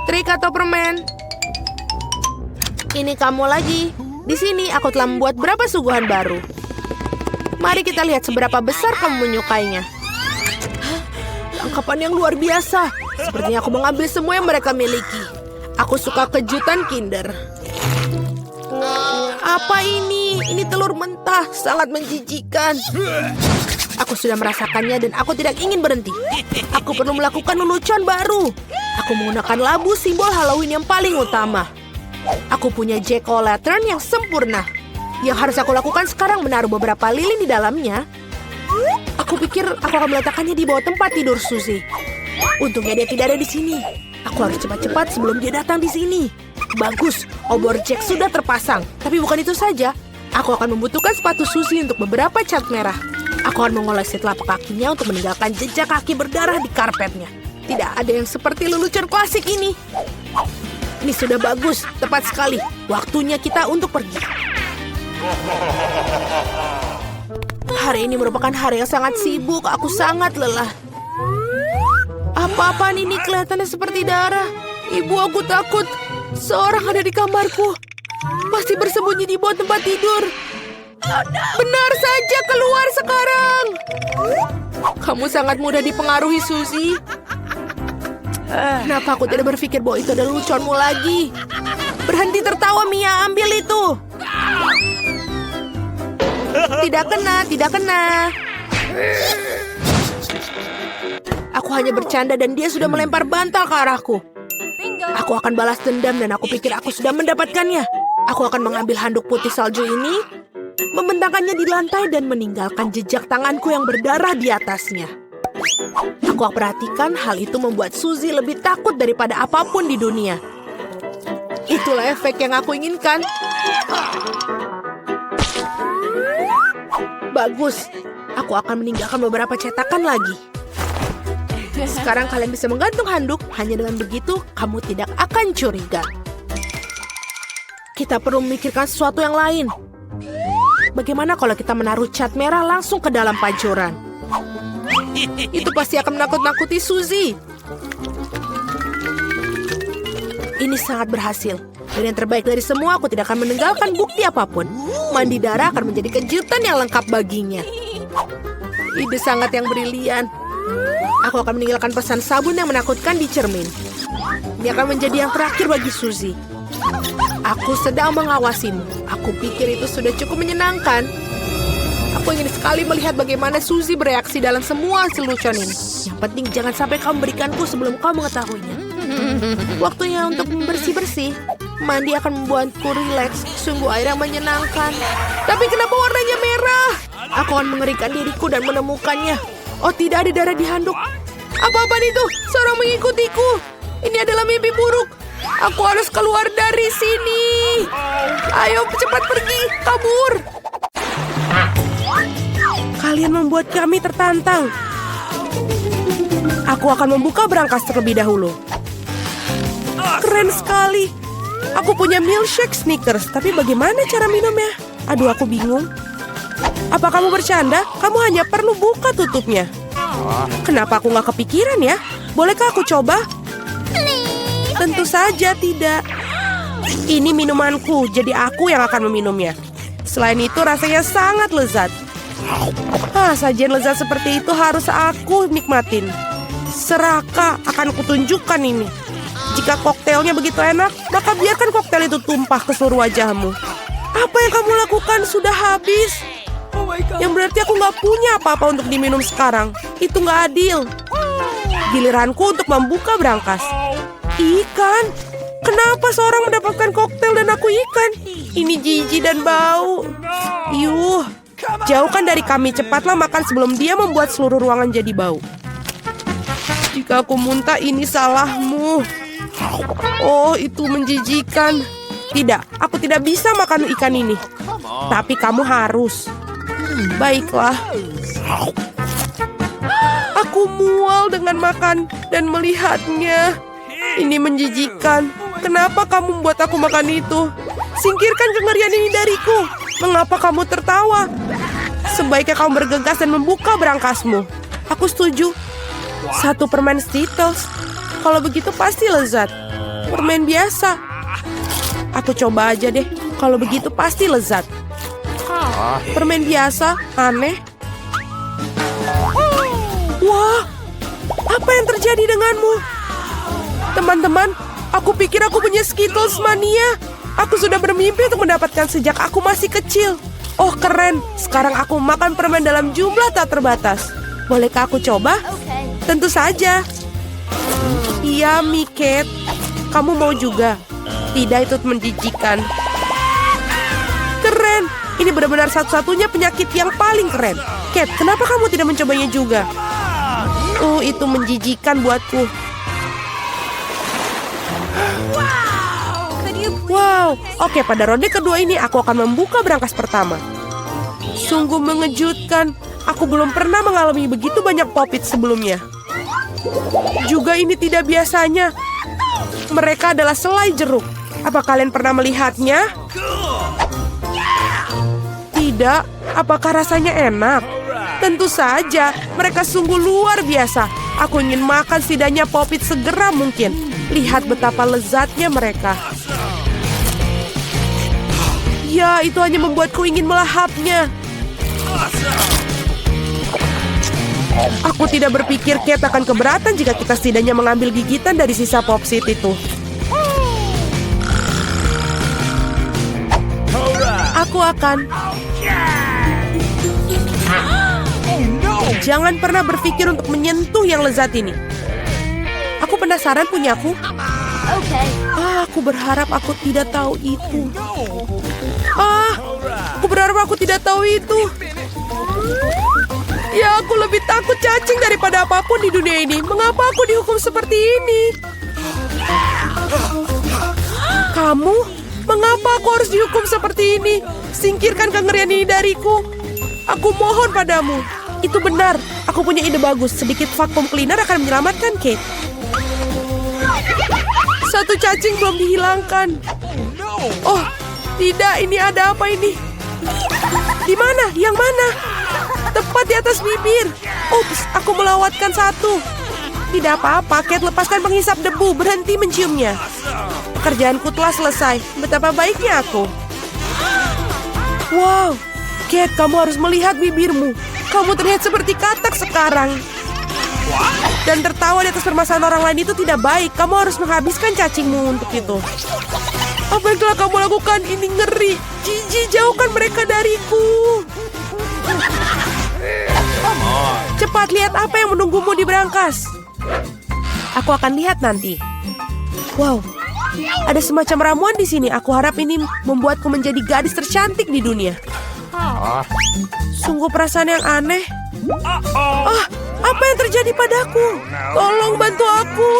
Trik atau permen? Ini kamu lagi. Di sini aku telah membuat beberapa suguhan baru. Mari kita lihat seberapa besar kamu menyukainya. Tangkapan yang luar biasa. Sepertinya aku mengambil semua yang mereka miliki. Aku suka kejutan Kinder. Apa ini? Ini telur mentah, sangat menjijikan. Aku sudah merasakannya dan aku tidak ingin berhenti. Aku perlu melakukan lelucon baru. Aku menggunakan labu simbol Halloween yang paling utama. Aku punya jack-o'-lantern yang sempurna. Yang harus aku lakukan sekarang menaruh beberapa lilin di dalamnya. Aku pikir aku akan meletakkannya di bawah tempat tidur Suzy. Untungnya dia tidak ada di sini. Aku harus cepat-cepat sebelum dia datang di sini. Bagus, obor Jack sudah terpasang. Tapi bukan itu saja. Aku akan membutuhkan sepatu Suzy untuk beberapa cat merah. Aku akan mengolesi telapak kakinya untuk meninggalkan jejak kaki berdarah di karpetnya. Tidak ada yang seperti lelucon klasik ini. Ini sudah bagus, tepat sekali. Waktunya kita untuk pergi. Hari ini merupakan hari yang sangat sibuk. Aku sangat lelah. Apa-apaan ini kelihatannya seperti darah. Ibu, aku takut. Seorang ada di kamarku. Pasti bersembunyi di bawah tempat tidur. Benar saja, keluar sekarang. Kamu sangat mudah dipengaruhi, Suzy. Kenapa aku tidak berpikir bahwa itu adalah leluconmu lagi? Berhenti tertawa, Mia. Ambil itu. Tidak kena, tidak kena. Aku hanya bercanda dan dia sudah melempar bantal ke arahku. Aku akan balas dendam dan aku pikir aku sudah mendapatkannya. Aku akan mengambil handuk putih salju ini, membentangkannya di lantai dan meninggalkan jejak tanganku yang berdarah di atasnya. Aku perhatikan hal itu membuat Suzy lebih takut daripada apapun di dunia. Itulah efek yang aku inginkan. Bagus. Aku akan meninggalkan beberapa cetakan lagi. Sekarang kalian bisa menggantung handuk. Hanya dengan begitu, kamu tidak akan curiga. Kita perlu memikirkan sesuatu yang lain. Bagaimana kalau kita menaruh cat merah langsung ke dalam pancuran? Itu pasti akan menakut-nakuti Suzy. Ini sangat berhasil. Dan yang terbaik dari semua, aku tidak akan meninggalkan bukti apapun. Mandi darah akan menjadi kejutan yang lengkap baginya. Ide sangat yang brilian. Aku akan meninggalkan pesan sabun yang menakutkan di cermin. Ini akan menjadi yang terakhir bagi Suzy. Aku sedang mengawasimu. Aku pikir itu sudah cukup menyenangkan. Aku ingin sekali melihat bagaimana Suzy bereaksi dalam semua hasil lucuan ini. Yang penting jangan sampai kamu berikanku sebelum kau mengetahuinya. Waktunya untuk bersih-bersih. Mandi akan membuatku rileks. Sungguh air yang menyenangkan. Tapi kenapa warnanya merah? Aku akan mengerikan diriku dan menemukannya. Oh, tidak ada darah di handuk. Apa-apaan itu? Seorang mengikutiku. Ini adalah mimpi buruk. Aku harus keluar dari sini. Ayo cepat pergi, kabur. Kalian membuat kami tertantang. Aku akan membuka berangkas terlebih dahulu. Keren sekali. Aku punya milkshake Snickers, tapi bagaimana cara minumnya? Aduh, aku bingung. Apa kamu bercanda? Kamu hanya perlu buka tutupnya. Kenapa aku nggak kepikiran ya? Bolehkah aku coba? Tentu saja tidak. Ini minumanku, jadi aku yang akan meminumnya. Selain itu rasanya sangat lezat. Sajian lezat seperti itu harus aku nikmatin. Seraka akan kutunjukkan ini. Jika koktailnya begitu enak, maka biarkan koktail itu tumpah ke seluruh wajahmu. Apa yang kamu lakukan sudah habis. Yang berarti aku nggak punya apa-apa untuk diminum sekarang. Itu nggak adil. Giliranku untuk membuka berangkas. Ikan? Kenapa seorang mendapatkan koktail dan aku ikan? Ini jijik dan bau. Yuh, jauhkan dari kami. Cepatlah makan sebelum dia membuat seluruh ruangan jadi bau. Jika aku muntah, ini salahmu. Oh, itu menjijikan. Tidak, aku tidak bisa makan ikan ini. Tapi kamu harus. Baiklah. Aku mual dengan makan dan melihatnya. Ini menjijikan. Kenapa kamu membuat aku makan itu? Singkirkan kengerian ini dariku. Mengapa kamu tertawa? Sebaiknya kamu bergegas dan membuka berangkasmu. Aku setuju. 1 permen Skittles. Kalau begitu pasti lezat. Permen biasa. Aku coba aja deh. Kalau begitu pasti lezat. Permen biasa, aneh. Wah, apa yang terjadi denganmu? Teman-teman, aku pikir aku punya Skittles mania. Aku sudah bermimpi untuk mendapatkan sejak aku masih kecil. Oh, keren. Sekarang aku makan permen dalam jumlah tak terbatas. Bolehkah aku coba? Tentu saja. Iya, Miket. Kamu mau juga? Tidak, itu menjijikan. Keren. Ini benar-benar satu-satunya penyakit yang paling keren. Cat, kenapa kamu tidak mencobanya juga? Itu menjijikan buatku. Wow. Oke, pada ronde kedua ini aku akan membuka berangkas pertama. Sungguh mengejutkan. Aku belum pernah mengalami begitu banyak popit sebelumnya. Juga ini tidak biasanya. Mereka adalah selai jeruk. Apa kalian pernah melihatnya? Tidak. Apakah rasanya enak? Tentu saja. Mereka sungguh luar biasa. Aku ingin makan setidaknya popit segera mungkin. Lihat betapa lezatnya mereka. Ya, itu hanya membuatku ingin melahapnya. Aku tidak berpikir Kate akan keberatan jika kita setidaknya mengambil gigitan dari sisa popsit itu. Aku akan. Jangan pernah berpikir untuk menyentuh yang lezat ini. Aku penasaran punyaku. Aku berharap aku tidak tahu itu. Aku berharap aku tidak tahu itu. Ya, aku lebih takut cacing daripada apapun di dunia ini. Mengapa aku dihukum seperti ini? Kamu? Mengapa aku harus dihukum seperti ini? Singkirkan kengerian ini dariku. Aku mohon padamu. Itu benar. Aku punya ide bagus. Sedikit vacuum cleaner akan menyelamatkan Kate. Satu cacing belum dihilangkan. Oh, Tidak, ini ada apa ini? Di mana? Yang mana? Tepat di atas bibir. Ups, aku melewatkan satu. Tidak apa-apa, Kate, lepaskan penghisap debu. Berhenti menciumnya. Pekerjaanku telah selesai. Betapa baiknya aku. Wow, Kate, kamu harus melihat bibirmu. Kamu terlihat seperti katak sekarang. Dan tertawa di atas permasalahan orang lain itu tidak baik. Kamu harus menghabiskan cacingmu untuk itu. Apa yang telah kamu lakukan? Ini ngeri. Jijik, jauhkan mereka dariku. Cepat lihat apa yang menunggumu di berangkas. Aku akan lihat nanti. Wow, ada semacam ramuan di sini. Aku harap ini membuatku menjadi gadis tercantik di dunia. Sungguh perasaan yang aneh. Apa yang terjadi padaku? Tolong bantu aku.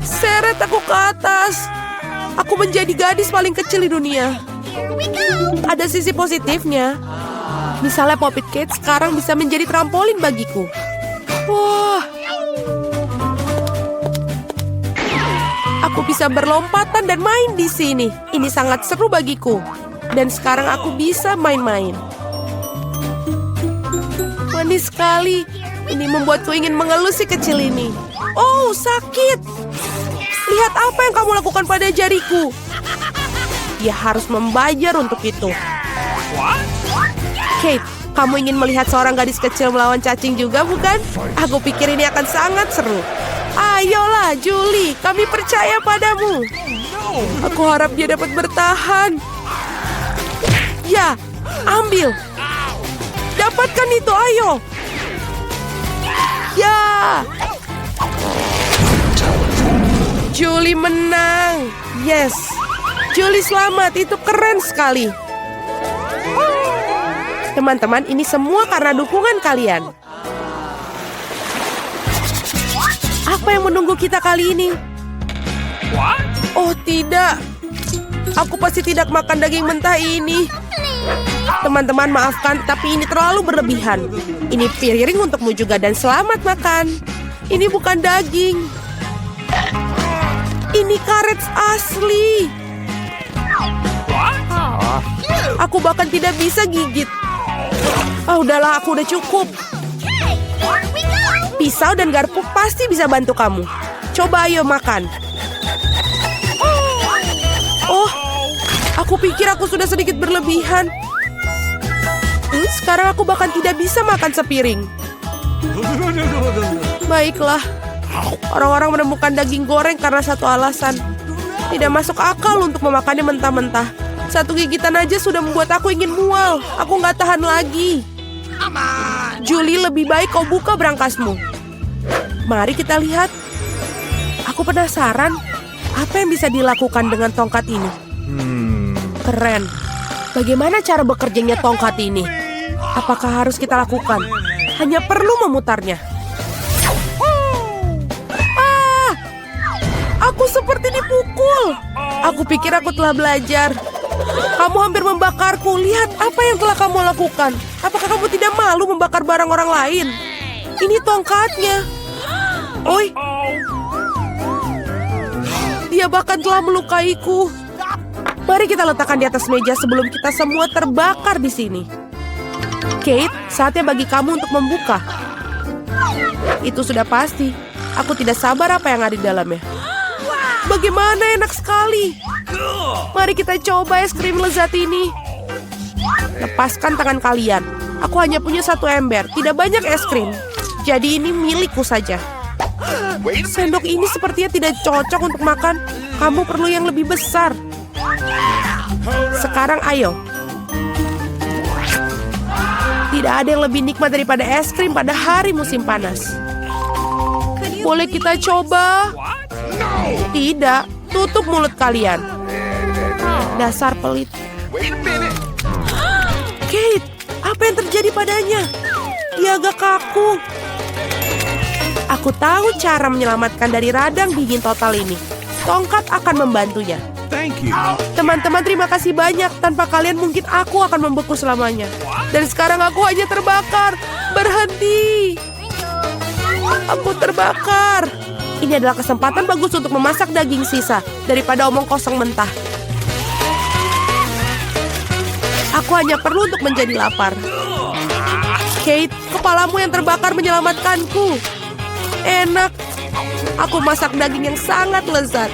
Seret aku ke atas. Aku menjadi gadis paling kecil di dunia. Ada sisi positifnya. Misalnya Poppet Kate sekarang bisa menjadi trampolin bagiku. Wah. Aku bisa berlompatan dan main di sini. Ini sangat seru bagiku. Dan sekarang aku bisa main-main. Manis sekali. Ini membuatku ingin mengelus si kecil ini. Oh, sakit. Lihat apa yang kamu lakukan pada jariku. Dia harus membayar untuk itu. Kate, kamu ingin melihat seorang gadis kecil melawan cacing juga, bukan? Aku pikir ini akan sangat seru. Ayolah, Julie, kami percaya padamu. Aku harap dia dapat bertahan. Ya, ambil. Dapatkan itu, ayo. Ya. Julie menang. Yes. Julie selamat, itu keren sekali. Teman-teman, ini semua karena dukungan kalian. Apa yang menunggu kita kali ini? Oh tidak. Aku pasti tidak makan daging mentah ini. Teman-teman, maafkan, tapi ini terlalu berlebihan. Ini piring untukmu juga dan selamat makan. Ini bukan daging. Ini karet asli. Aku bahkan tidak bisa gigit. Udahlah, aku udah cukup. Pisau dan garpu pasti bisa bantu kamu. Coba ayo makan. Oh, aku pikir aku sudah sedikit berlebihan. Sekarang aku bahkan tidak bisa makan sepiring. Baiklah. Orang-orang menemukan daging goreng karena satu alasan. Tidak masuk akal untuk memakannya mentah-mentah. Satu gigitan aja sudah membuat aku ingin mual. Aku nggak tahan lagi. Julie, lebih baik kau buka berangkasmu. Mari kita lihat. Aku penasaran. Apa yang bisa dilakukan dengan tongkat ini? Keren. Bagaimana cara bekerjanya tongkat ini? Apakah harus kita lakukan? Hanya perlu memutarnya. Aku seperti dipukul. Aku pikir aku telah belajar. Kamu hampir membakarku. Lihat apa yang telah kamu lakukan. Apakah kamu tidak malu membakar barang orang lain? Ini tongkatnya. Oi. Dia bahkan telah melukaiku. Mari kita letakkan di atas meja sebelum kita semua terbakar di sini. Kate, saatnya bagi kamu untuk membuka. Itu sudah pasti. Aku tidak sabar apa yang ada di dalamnya. Bagaimana enak sekali. Mari kita coba es krim lezat ini. Lepaskan tangan kalian. Aku hanya punya satu ember. Tidak banyak es krim. Jadi ini milikku saja. Sendok ini sepertinya tidak cocok untuk makan. Kamu perlu yang lebih besar. Sekarang ayo. Tidak ada yang lebih nikmat daripada es krim pada hari musim panas. Boleh kita coba? Tidak, tutup mulut kalian. Dasar pelit. Kate, apa yang terjadi padanya? Dia agak kaku. Aku tahu cara menyelamatkan dari radang dingin total ini. Tongkat akan membantunya.
Thank you.
Teman-teman, terima kasih banyak. Tanpa kalian mungkin aku akan membeku selamanya. Dan sekarang aku hanya terbakar. Berhenti. Aku terbakar. Ini adalah kesempatan bagus untuk memasak daging sisa daripada omong kosong mentah. Aku hanya perlu untuk menjadi lapar. Kate, kepalamu yang terbakar menyelamatkanku. Enak. Aku masak daging yang sangat lezat.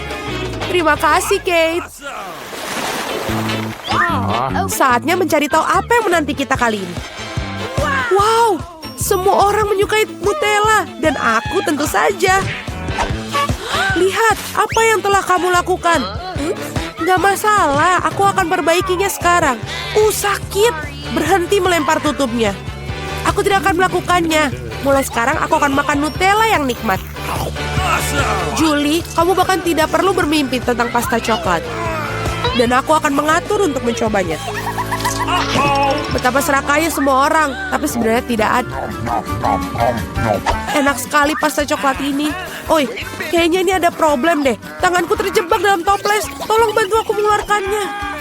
Terima kasih, Kate. Saatnya mencari tahu apa yang menanti kita kali ini. Wow, semua orang menyukai Nutella dan aku tentu saja. Lihat apa yang telah kamu lakukan. Gak masalah, aku akan perbaikinya sekarang. Sakit. Berhenti melempar tutupnya. Aku tidak akan melakukannya. Mulai sekarang aku akan makan Nutella yang nikmat. Julie, kamu bahkan tidak perlu bermimpi tentang pasta coklat. Dan aku akan mengatur untuk mencobanya. Betapa serakahnya semua orang, tapi sebenarnya tidak ada. Enak sekali pasta coklat ini. Oi, kayaknya ini ada problem deh. Tanganku terjebak dalam toples. Tolong bantu aku mengeluarkannya.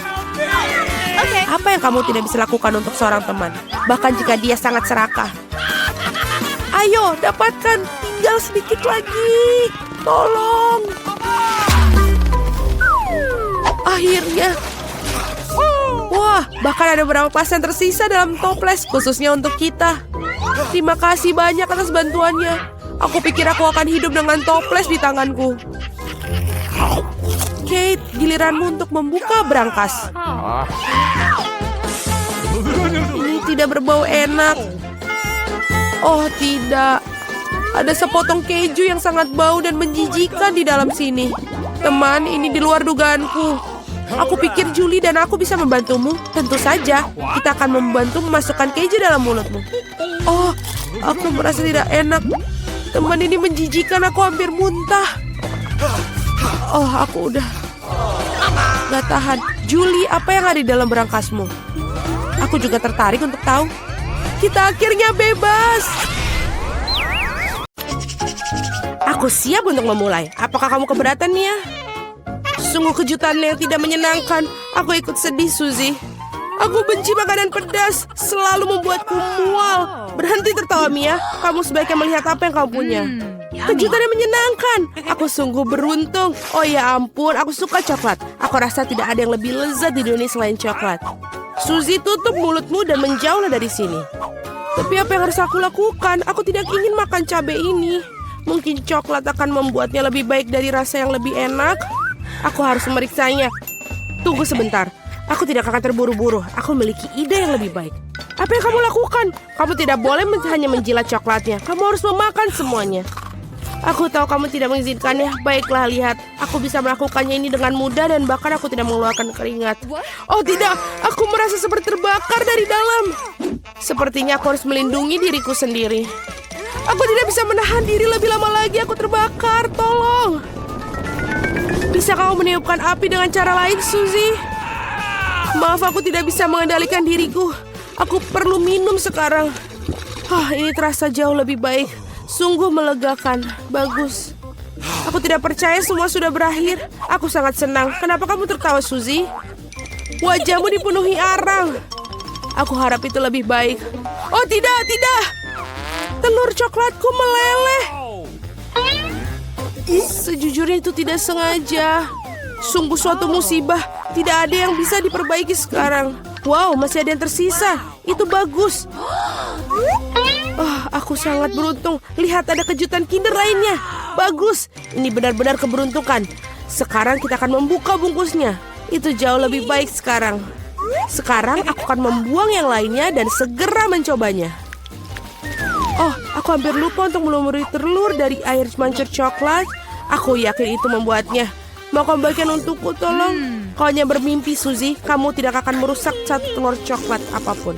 Apa yang kamu tidak bisa lakukan untuk seorang teman? Bahkan jika dia sangat serakah. Ayo, dapatkan. Tinggal sedikit lagi. Tolong. Akhirnya. Wah, bahkan ada beberapa pasta yang tersisa dalam toples, khususnya untuk kita. Terima kasih banyak atas bantuannya. Aku pikir aku akan hidup dengan toples di tanganku. Kate, giliranmu untuk membuka berangkas. Ini tidak berbau enak. Oh tidak. Ada sepotong keju yang sangat bau dan menjijikan di dalam sini. Teman, ini di luar dugaanku. Aku pikir Julie dan aku bisa membantumu. Tentu saja, kita akan membantu memasukkan keju dalam mulutmu. Oh, aku merasa tidak enak. Teman, ini menjijikan, aku hampir muntah. Oh, aku udah gak tahan. Julie, apa yang ada di dalam berangkasmu? Aku juga tertarik untuk tahu. Kita akhirnya bebas. Aku siap untuk memulai. Apakah kamu keberatan, Mia? Sungguh kejutan yang tidak menyenangkan. Aku ikut sedih, Suzy. Aku benci makanan pedas. Selalu membuatku mual. Berhenti tertawa, Mia. Kamu sebaiknya melihat apa yang kamu punya. Kejutan yang menyenangkan. Aku sungguh beruntung. Oh ya ampun, aku suka coklat. Aku rasa tidak ada yang lebih lezat di dunia selain coklat. Suzy, tutup mulutmu dan menjauhlah dari sini. Tapi apa yang harus aku lakukan? Aku tidak ingin makan cabai ini. Mungkin coklat akan membuatnya lebih baik dari rasa yang lebih enak. Aku harus memeriksanya. Tunggu sebentar. Aku tidak akan terburu-buru. Aku memiliki ide yang lebih baik. Apa yang kamu lakukan? Kamu tidak boleh hanya menjilat coklatnya. Kamu harus memakan semuanya. Aku tahu kamu tidak mengizinkannya. Baiklah, lihat. Aku bisa melakukannya ini dengan mudah dan bahkan aku tidak mengeluarkan keringat. Oh tidak, aku merasa seperti terbakar dari dalam. Sepertinya aku harus melindungi diriku sendiri. Aku tidak bisa menahan diri lebih lama lagi. Aku terbakar, tolong. Bisa kamu meniupkan api dengan cara lain, Suzy? Maaf, aku tidak bisa mengendalikan diriku. Aku perlu minum sekarang. Ini terasa jauh lebih baik. Sungguh melegakan. Bagus. Aku tidak percaya semua sudah berakhir. Aku sangat senang. Kenapa kamu tertawa, Suzy? Wajahmu dipenuhi arang. Aku harap itu lebih baik. Oh tidak, tidak. Telur coklatku meleleh. Sejujurnya itu tidak sengaja. Sungguh suatu musibah. Tidak ada yang bisa diperbaiki sekarang. Wow, masih ada yang tersisa. Itu bagus. Aku sangat beruntung. Lihat, ada kejutan Kinder lainnya. Bagus. Ini benar-benar keberuntungan. Sekarang kita akan membuka bungkusnya. Itu jauh lebih baik sekarang. Sekarang aku akan membuang yang lainnya dan segera mencobanya. Aku hampir lupa untuk melumuri telur dari air mancur coklat. Aku yakin itu membuatnya. Mau kamu bagikan untukku, tolong? Kau hanya bermimpi, Suzy. Kamu tidak akan merusak satu telur coklat apapun.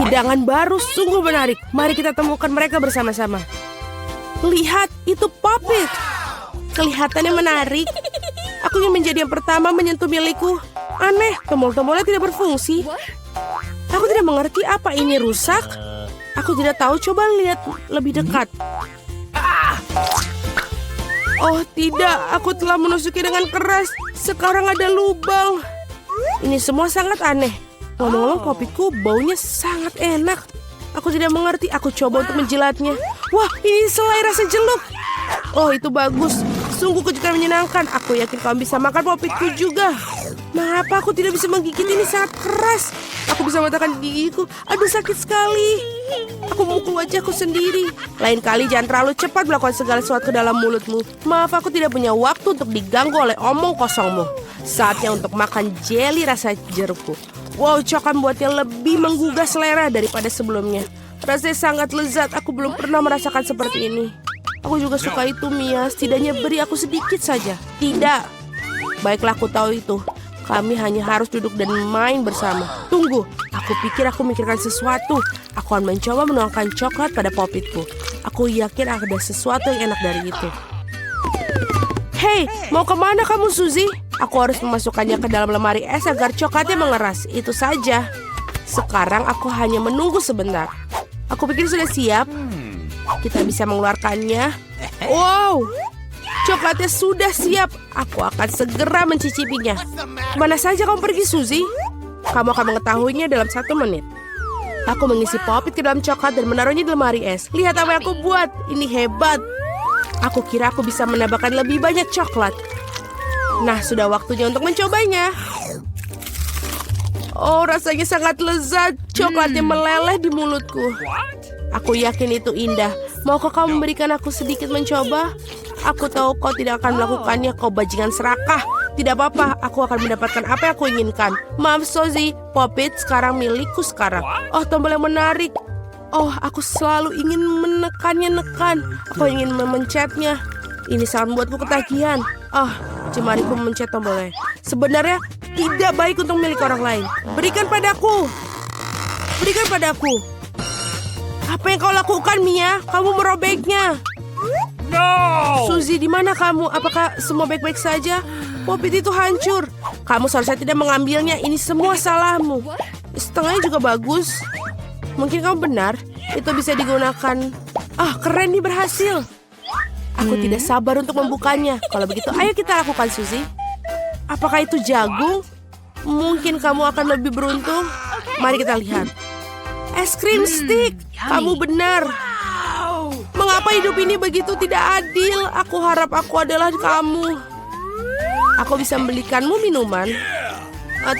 Hidangan baru sungguh menarik. Mari kita temukan mereka bersama-sama. Lihat, itu Puppet. Kelihatannya menarik. Aku ingin menjadi yang pertama menyentuh milikku. Aneh, tombol-tombolnya tidak berfungsi. Aku tidak mengerti apa ini rusak. Aku tidak tahu, coba lihat lebih dekat. Oh tidak, aku telah menusuki dengan keras. Sekarang ada lubang. Ini semua sangat aneh. Ngomong-ngomong, popitku baunya sangat enak. Aku tidak mengerti, aku coba untuk menjilatnya. Wah, ini selai rasa jeluk. Oh, itu bagus. Sungguh kejutan menyenangkan. Aku yakin kamu bisa makan popitku juga. Mengapa aku tidak bisa menggigit ini sangat keras? Aku bisa mematahkan gigiku. Aduh, sakit sekali. Aku memukul wajahku sendiri. Lain kali jangan terlalu cepat melakukan segala sesuatu ke dalam mulutmu. Maaf, aku tidak punya waktu untuk diganggu oleh omong kosongmu. Saatnya untuk makan jeli rasa jerukku. Wow, coklat membuatnya lebih menggugah selera daripada sebelumnya. Rasanya sangat lezat. Aku belum pernah merasakan seperti ini. Aku juga suka itu, Mia. Setidaknya beri aku sedikit saja. Tidak. Baiklah, aku tahu itu. Kami hanya harus duduk dan main bersama. Tunggu, aku pikir aku memikirkan sesuatu. Aku akan mencoba menuangkan coklat pada popitku. Aku yakin ada sesuatu yang enak dari itu. Hei, mau kemana kamu, Suzy? Aku harus memasukkannya ke dalam lemari es agar coklatnya mengeras. Itu saja. Sekarang aku hanya menunggu sebentar. Aku pikir sudah siap. Kita bisa mengeluarkannya. Wow, coklatnya sudah siap. Aku akan segera mencicipinya. Kemana saja kamu pergi, Suzy? Kamu akan mengetahuinya dalam 1 menit. Aku mengisi popit ke dalam coklat dan menaruhnya di lemari es. Lihat apa yang aku buat. Ini hebat. Aku kira aku bisa menambahkan lebih banyak coklat. Nah, sudah waktunya untuk mencobanya. Oh, rasanya sangat lezat. Coklatnya meleleh di mulutku. Aku yakin itu indah. Maukah kamu memberikan aku sedikit mencoba? Aku tahu kau tidak akan melakukannya, kau bajingan serakah. Tidak apa-apa, aku akan mendapatkan apa yang aku inginkan. Maaf, Suzy, popit sekarang milikku sekarang. Oh, tombol yang menarik. Oh, aku selalu ingin menekannya. Aku ingin memencetnya. Ini sangat membuatku ketagihan. Oh, jemariku memencet tombolnya. Sebenarnya tidak baik untuk milik orang lain. Berikan padaku. Berikan padaku. Apa yang kau lakukan, Mia? Kamu merobeknya.
No!
Suzy, di mana kamu? Apakah semua baik-baik saja? Popit itu hancur. Kamu seharusnya tidak mengambilnya. Ini semua salahmu. Setengahnya juga bagus. Mungkin kamu benar. Itu bisa digunakan. Ah, keren nih, berhasil. Aku tidak sabar untuk membukanya. Kalau begitu, ayo kita lakukan, Suzy. Apakah itu jagung? Mungkin kamu akan lebih beruntung. Mari kita lihat. Es krim stick. Kamu benar. Mengapa hidup ini begitu tidak adil? Aku harap aku adalah kamu. Aku bisa membelikanmu minuman.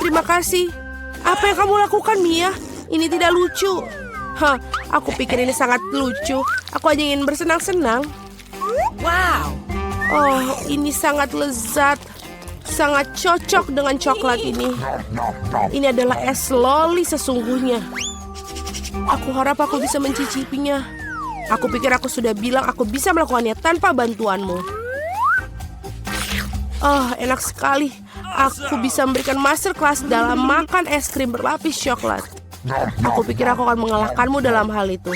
Terima kasih. Apa yang kamu lakukan, Mia? Ini tidak lucu. Hah, aku pikir ini sangat lucu. Aku hanya ingin bersenang-senang.
Wow.
Oh, ini sangat lezat. Sangat cocok dengan coklat ini. Ini adalah es loli sesungguhnya. Aku harap aku bisa mencicipinya. Aku pikir aku sudah bilang aku bisa melakukannya tanpa bantuanmu. Oh, enak sekali. Aku bisa memberikan masterclass dalam makan es krim berlapis coklat. Aku pikir aku akan mengalahkanmu dalam hal itu.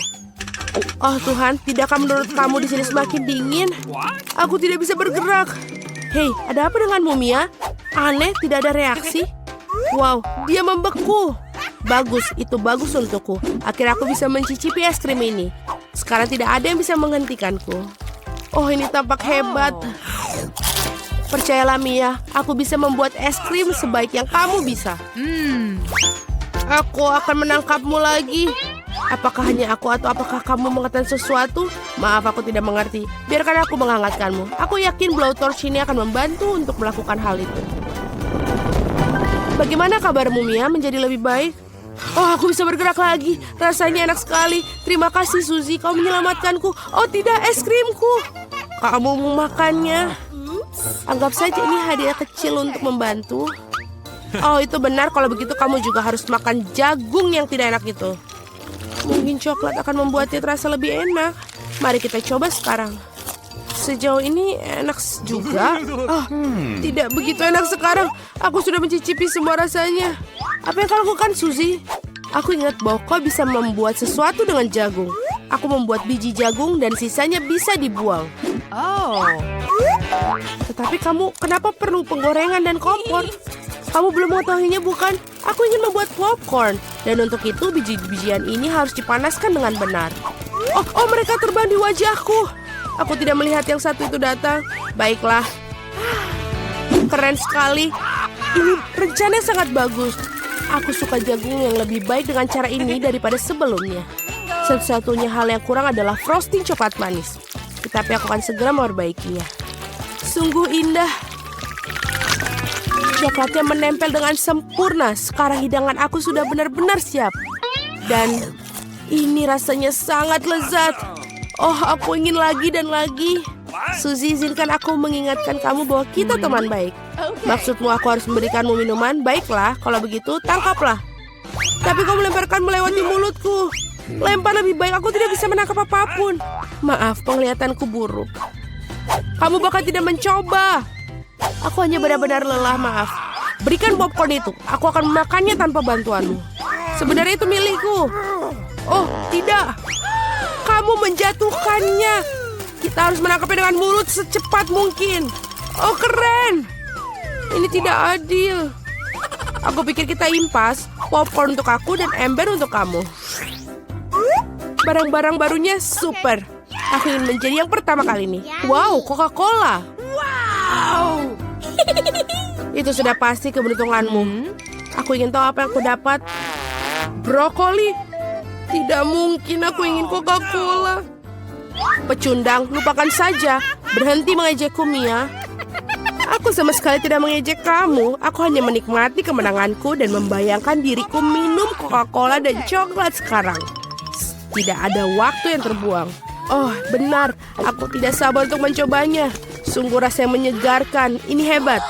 Oh Tuhan, tidakkah menurut kamu di sini semakin dingin? Aku tidak bisa bergerak. Hei, ada apa denganmu, Mia? Aneh, tidak ada reaksi. Wow, dia membeku. Bagus, itu bagus untukku. Akhirnya aku bisa mencicipi es krim ini. Sekarang tidak ada yang bisa menghentikanku. Oh, ini tampak hebat. Percayalah, Mia, aku bisa membuat es krim sebaik yang kamu bisa. Aku akan menangkapmu lagi. Apakah hanya aku atau apakah kamu mengatakan sesuatu? Maaf, aku tidak mengerti. Biarkan aku menghangatkanmu. Aku yakin blowtorch ini akan membantu untuk melakukan hal itu. Bagaimana kabarmu, Mia? Menjadi lebih baik? Oh, aku bisa bergerak lagi. Rasanya enak sekali. Terima kasih, Suzy. Kau menyelamatkanku. Oh, tidak, es krimku. Kamu memakannya. Anggap saja ini hadiah kecil untuk membantu. Oh, itu benar. Kalau begitu kamu juga harus makan jagung yang tidak enak itu. Mungkin coklat akan membuatnya terasa lebih enak. Mari kita coba sekarang. Sejauh ini enak juga. Oh, tidak begitu enak sekarang. Aku sudah mencicipi semua rasanya. Apa yang kau lakukan, Suzy? Aku ingat bahwa kau bisa membuat sesuatu dengan jagung. Aku membuat biji jagung dan sisanya bisa dibuang.
Oh.
Tetapi kamu kenapa perlu penggorengan dan kompor? Kamu belum mengetahuinya, bukan? Aku ingin membuat popcorn. Dan untuk itu biji-bijian ini harus dipanaskan dengan benar. Oh, mereka terbang di wajahku. Aku tidak melihat yang satu itu datang. Baiklah. Keren sekali. Ini rencana sangat bagus. Aku suka jagung yang lebih baik dengan cara ini daripada sebelumnya. Satu-satunya hal yang kurang adalah frosting coklat manis. Tetapi aku akan segera memperbaikinya. Sungguh indah. Coklatnya menempel dengan sempurna. Sekarang hidangan aku sudah benar-benar siap. Dan ini rasanya sangat lezat. Oh, aku ingin lagi dan lagi. Suzy, izinkan aku mengingatkan kamu bahwa kita teman baik. Maksudmu aku harus memberikanmu minuman? Baiklah, kalau begitu tangkaplah. Tapi kau melemparkan melewati mulutku. Lempar lebih baik, aku tidak bisa menangkap apapun. Maaf, penglihatanku buruk. Kamu bahkan tidak mencoba. Aku hanya benar-benar lelah, maaf. Berikan popcorn itu, aku akan memakannya tanpa bantuanmu. Sebenarnya itu milikku. Oh, tidak. Kamu menjatuhkannya. Kita harus menangkapnya dengan mulut secepat mungkin. Oh, keren. Ini tidak adil. Aku pikir kita impas. Popcorn untuk aku dan ember untuk kamu. Barang-barang barunya super. Aku ingin menjadi yang pertama kali ini. Wow, Coca-Cola. Wow. Itu sudah pasti keberuntunganmu. Aku ingin tahu apa yang aku dapat. Brokoli. Tidak mungkin aku ingin Coca-Cola. Pecundang, lupakan saja. Berhenti mengejekku, Mia. Aku sama sekali tidak mengejek kamu. Aku hanya menikmati kemenanganku dan membayangkan diriku minum Coca-Cola dan coklat sekarang. Tidak ada waktu yang terbuang. Oh, benar. Aku tidak sabar untuk mencobanya. Sungguh rasanya menyegarkan. Ini hebat.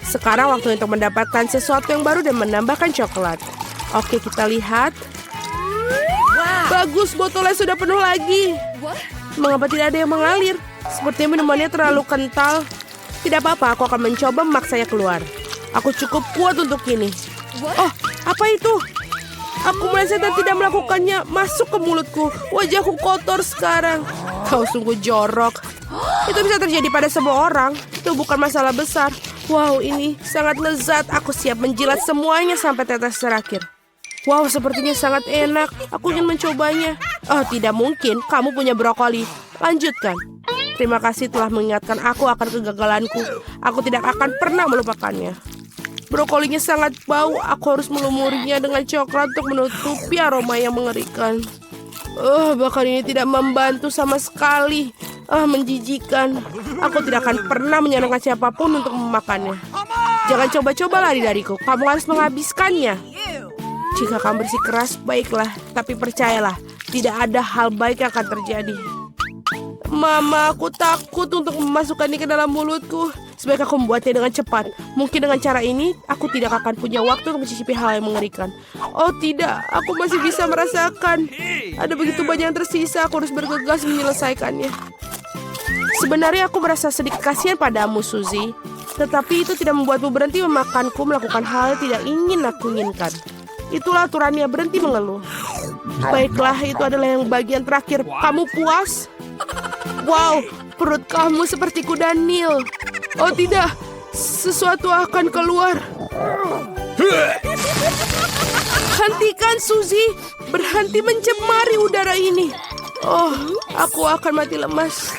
Sekarang waktu untuk mendapatkan sesuatu yang baru dan menambahkan coklat. Oke, kita lihat. Bagus, botolnya sudah penuh lagi. Mengapa tidak ada yang mengalir? Sepertinya minumannya terlalu kental. Tidak apa-apa, aku akan mencoba memaksanya keluar. Aku cukup kuat untuk ini. Oh, apa itu? Aku meleset dan tidak melakukannya. Masuk ke mulutku. Wajahku kotor sekarang. Kau sungguh jorok. Itu bisa terjadi pada semua orang. Itu bukan masalah besar. Wow, ini sangat lezat. Aku siap menjilat semuanya sampai tetes terakhir. Wow, sepertinya sangat enak. Aku ingin mencobanya. Oh, tidak mungkin. Kamu punya brokoli. Lanjutkan. Terima kasih telah mengingatkan aku akan kegagalanku. Aku tidak akan pernah melupakannya. Brokolinya sangat bau. Aku harus melumurinya dengan coklat untuk menutupi aroma yang mengerikan. Bahkan ini tidak membantu sama sekali. Menjijikan. Aku tidak akan pernah menyenangkan siapapun untuk memakannya. Jangan coba-coba lari dariku. Kamu harus menghabiskannya. Jika kamu bersikeras, baiklah. Tapi percayalah, tidak ada hal baik yang akan terjadi. Mama, aku takut untuk memasukkannya ke dalam mulutku. Sebaiknya aku membuatnya dengan cepat. Mungkin dengan cara ini, aku tidak akan punya waktu untuk mencicipi hal yang mengerikan. Oh tidak, aku masih bisa merasakan. Ada begitu banyak yang tersisa, aku harus bergegas menyelesaikannya. Sebenarnya aku merasa sedikit kasihan padamu, Suzy. Tetapi itu tidak membuatmu berhenti memakanku melakukan hal yang tidak ingin aku inginkan. Itulah aturannya, berhenti mengeluh. Baiklah, itu adalah yang bagian terakhir. Kamu puas? Wow, perut kamu seperti kuda Nil. Oh tidak, sesuatu akan keluar. Hentikan, Suzy. Berhenti mencemari udara ini. Oh, aku akan mati lemas.